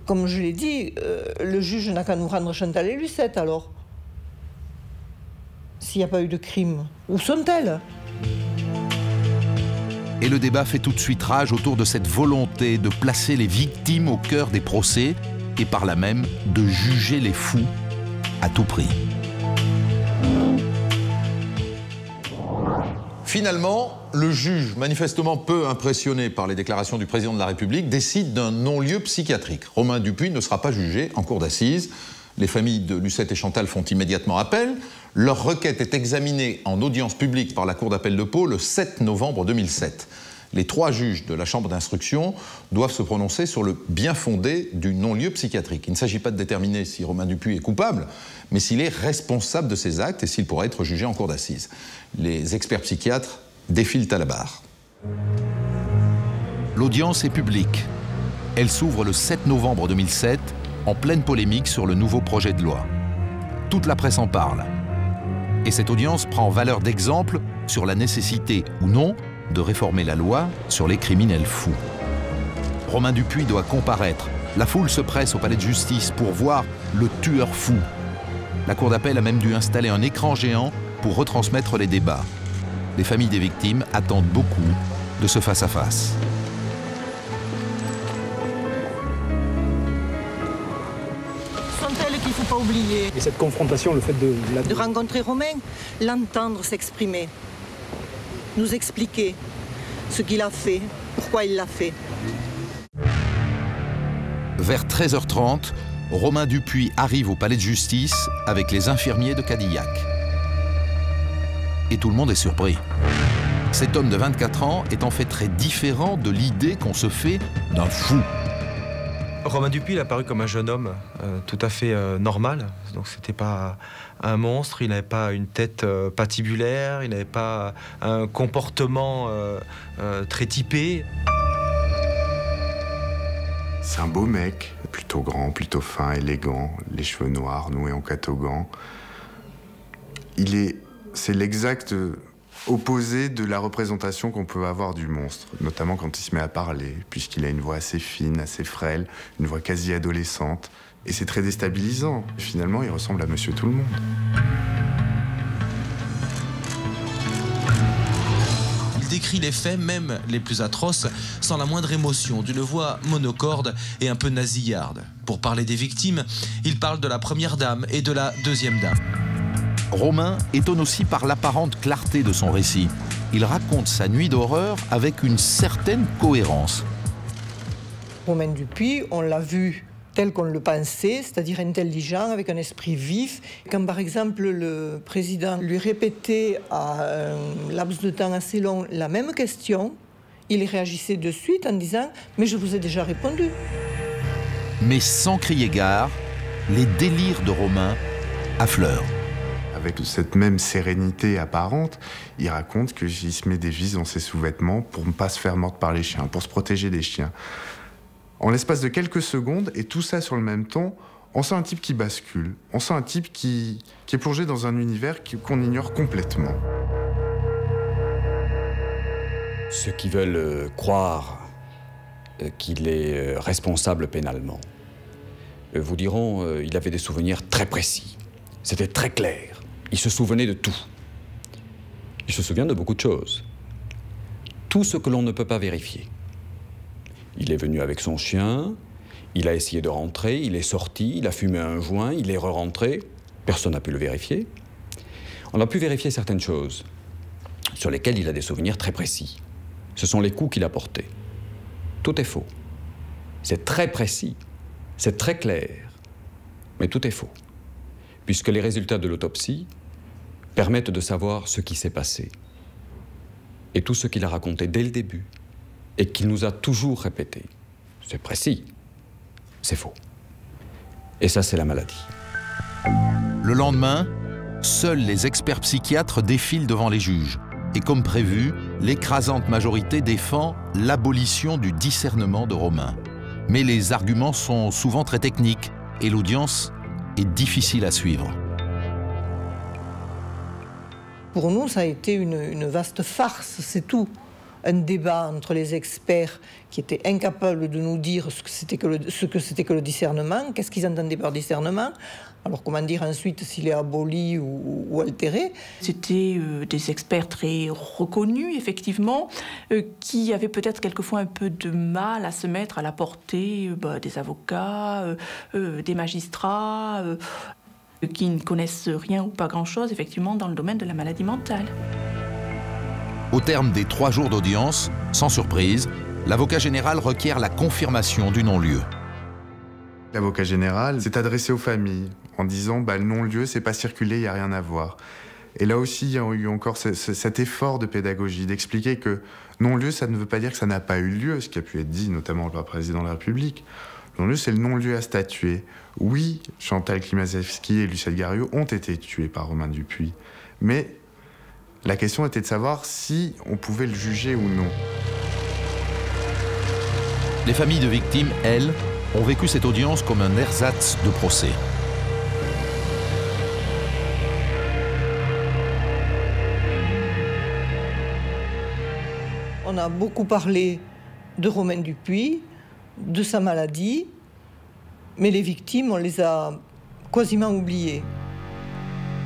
comme je l'ai dit, le juge n'a qu'à nous rendre Chantal et Lucette, alors. S'il n'y a pas eu de crime, où sont-elles? Et le débat fait tout de suite rage autour de cette volonté de placer les victimes au cœur des procès et par là même de juger les fous à tout prix. Finalement, le juge, manifestement peu impressionné par les déclarations du président de la République, décide d'un non-lieu psychiatrique. Romain Dupuis ne sera pas jugé en cour d'assises. Les familles de Lucette et Chantal font immédiatement appel. Leur requête est examinée en audience publique par la Cour d'appel de Pau le 7 novembre 2007. Les 3 juges de la chambre d'instruction doivent se prononcer sur le bien fondé du non-lieu psychiatrique. Il ne s'agit pas de déterminer si Romain Dupuis est coupable, mais s'il est responsable de ses actes et s'il pourrait être jugé en cour d'assises. Les experts psychiatres défilent à la barre. L'audience est publique. Elle s'ouvre le 7 novembre 2007, en pleine polémique sur le nouveau projet de loi. Toute la presse en parle. Et cette audience prend valeur d'exemple sur la nécessité ou non de réformer la loi sur les criminels fous. Romain Dupuis doit comparaître. La foule se presse au palais de justice pour voir le tueur fou. La cour d'appel a même dû installer un écran géant pour retransmettre les débats. Les familles des victimes attendent beaucoup de ce face-à-face. Sont-elles qu'il ne faut pas oublier? Et cette confrontation, le fait de rencontrer Romain, l'entendre s'exprimer, nous expliquer ce qu'il a fait, pourquoi il l'a fait. Vers 13h30, Romain Dupuis arrive au palais de justice avec les infirmiers de Cadillac. Et tout le monde est surpris. Cet homme de 24 ans est en fait très différent de l'idée qu'on se fait d'un fou. Romain Dupuis, il a apparu comme un jeune homme tout à fait normal. Donc c'était pas un monstre, il n'avait pas une tête patibulaire, il n'avait pas un comportement très typé. C'est un beau mec, plutôt grand, plutôt fin, élégant, les cheveux noirs, noués en catogan. C'est l'exact opposé de la représentation qu'on peut avoir du monstre, notamment quand il se met à parler, puisqu'il a une voix assez fine, assez frêle, une voix quasi adolescente. Et c'est très déstabilisant. Finalement, il ressemble à Monsieur Tout-le-Monde. Il décrit les faits, même les plus atroces, sans la moindre émotion, d'une voix monocorde et un peu nasillarde. Pour parler des victimes, il parle de la première dame et de la deuxième dame. Romain étonne aussi par l'apparente clarté de son récit. Il raconte sa nuit d'horreur avec une certaine cohérence. Romain Dupuis, on l'a vu tel qu'on le pensait, c'est-à-dire intelligent, avec un esprit vif. Quand par exemple le président lui répétait à un laps de temps assez long la même question, il réagissait de suite en disant « mais je vous ai déjà répondu ». Mais sans crier gare, les délires de Romain affleurent. Avec cette même sérénité apparente, il raconte qu'il se met des vis dans ses sous-vêtements pour ne pas se faire mordre par les chiens, pour se protéger des chiens. En l'espace de quelques secondes, et tout ça sur le même ton, on sent un type qui bascule. On sent un type qui est plongé dans un univers qu'on ignore complètement. Ceux qui veulent croire qu'il est responsable pénalement vous diront qu'il avait des souvenirs très précis. C'était très clair. Il se souvenait de tout. Il se souvient de beaucoup de choses. Tout ce que l'on ne peut pas vérifier. Il est venu avec son chien, Il a essayé de rentrer, il est sorti, il a fumé un joint, il est re-rentré. Personne n'a pu le vérifier. On a pu vérifier certaines choses sur lesquelles il a des souvenirs très précis. Ce sont les coups qu'il a portés. Tout est faux. C'est très précis, c'est très clair, mais tout est faux, puisque les résultats de l'autopsie permettent de savoir ce qui s'est passé. Et tout ce qu'il a raconté dès le début, et qu'il nous a toujours répété. C'est précis, c'est faux. Et ça, c'est la maladie. Le lendemain, seuls les experts psychiatres défilent devant les juges. Et comme prévu, l'écrasante majorité défend l'abolition du discernement de Romain. Mais les arguments sont souvent très techniques et l'audience est difficile à suivre. Pour nous, ça a été une vaste farce, c'est tout. Un débat entre les experts qui étaient incapables de nous dire ce que c'était que le discernement, qu'est-ce qu'ils entendaient par discernement. Alors comment dire ensuite s'il est aboli ou altéré? C'était des experts très reconnus, effectivement, qui avaient peut-être quelquefois un peu de mal à se mettre à la portée des avocats, des magistrats, qui ne connaissent rien ou pas grand-chose, effectivement, dans le domaine de la maladie mentale. Au terme des 3 jours d'audience, sans surprise, l'avocat général requiert la confirmation du non-lieu. L'avocat général s'est adressé aux familles en disant le non-lieu, c'est pas circulé, il n'y a rien à voir. Et là aussi, il y a eu encore cet effort de pédagogie, d'expliquer que non-lieu, ça ne veut pas dire que ça n'a pas eu lieu, ce qui a pu être dit notamment par le président de la République. Le non-lieu, c'est le non-lieu à statuer. Oui, Chantal Klimasevski et Lucette Garriot ont été tués par Romain Dupuis, mais la question était de savoir si on pouvait le juger ou non. Les familles de victimes, elles, ont vécu cette audience comme un ersatz de procès. On a beaucoup parlé de Romain Dupuis, de sa maladie, mais les victimes, on les a quasiment oubliées.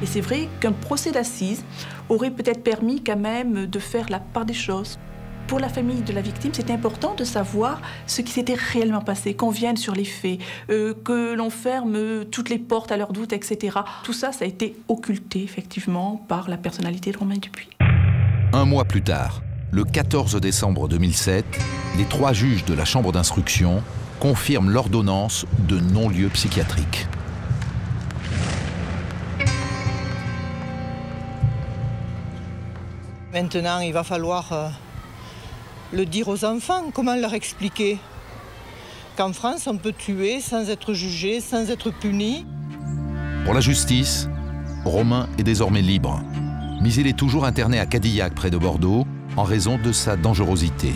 Et c'est vrai qu'un procès d'assises aurait peut-être permis quand même de faire la part des choses. Pour la famille de la victime, c'est important de savoir ce qui s'était réellement passé, qu'on vienne sur les faits, que l'on ferme toutes les portes à leurs doutes, etc. Tout ça, ça a été occulté, effectivement, par la personnalité de Romain Dupuis. 1 mois plus tard, le 14 décembre 2007, les 3 juges de la chambre d'instruction confirment l'ordonnance de non-lieu psychiatrique. Maintenant, il va falloir le dire aux enfants, comment leur expliquer qu'en France, on peut tuer sans être jugé, sans être puni. Pour la justice, Romain est désormais libre. Mais il est toujours interné à Cadillac, près de Bordeaux, en raison de sa dangerosité.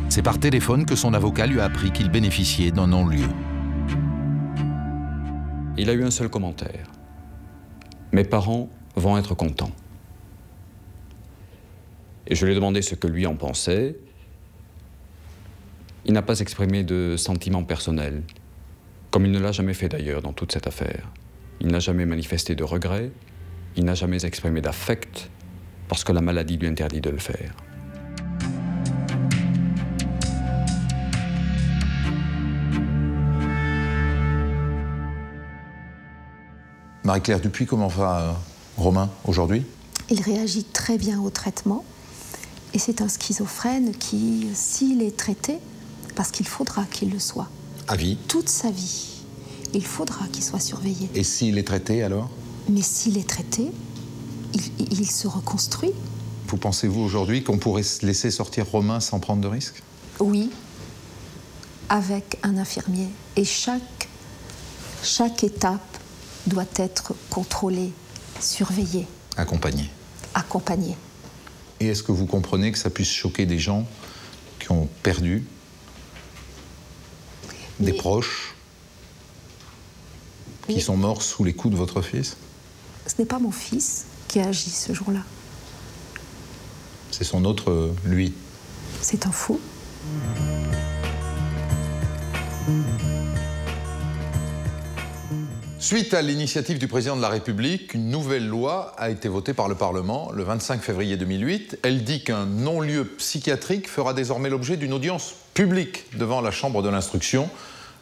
C'est par téléphone que son avocat lui a appris qu'il bénéficiait d'un non-lieu. Il a eu un seul commentaire. Mes parents vont être contents. Et je lui ai demandé ce que lui en pensait. Il n'a pas exprimé de sentiments personnels, comme il ne l'a jamais fait d'ailleurs dans toute cette affaire. Il n'a jamais manifesté de regret, il n'a jamais exprimé d'affect, parce que la maladie lui interdit de le faire. Marie-Claire Dupuis, comment va Romain aujourd'hui? Il réagit très bien au traitement. Et c'est un schizophrène qui, s'il est traité, parce qu'il faudra qu'il le soit. À vie? Toute sa vie. Il faudra qu'il soit surveillé. Et s'il est traité alors? Mais s'il est traité, il se reconstruit. Vous pensez-vous aujourd'hui qu'on pourrait laisser sortir Romain sans prendre de risques? Oui, avec un infirmier. Et chaque étape doit être contrôlée, surveillée. Accompagné. Accompagnée. Et est-ce que vous comprenez que ça puisse choquer des gens qui ont perdu des proches, qui sont morts sous les coups de votre fils? Ce n'est pas mon fils qui a agi ce jour-là. C'est son autre lui. C'est un fou. Suite à l'initiative du président de la République, une nouvelle loi a été votée par le Parlement le 25 février 2008. Elle dit qu'un non-lieu psychiatrique fera désormais l'objet d'une audience publique devant la chambre de l'instruction.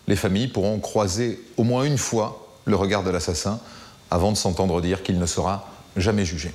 Les familles pourront croiser au moins une fois le regard de l'assassin avant de s'entendre dire qu'il ne sera jamais jugé.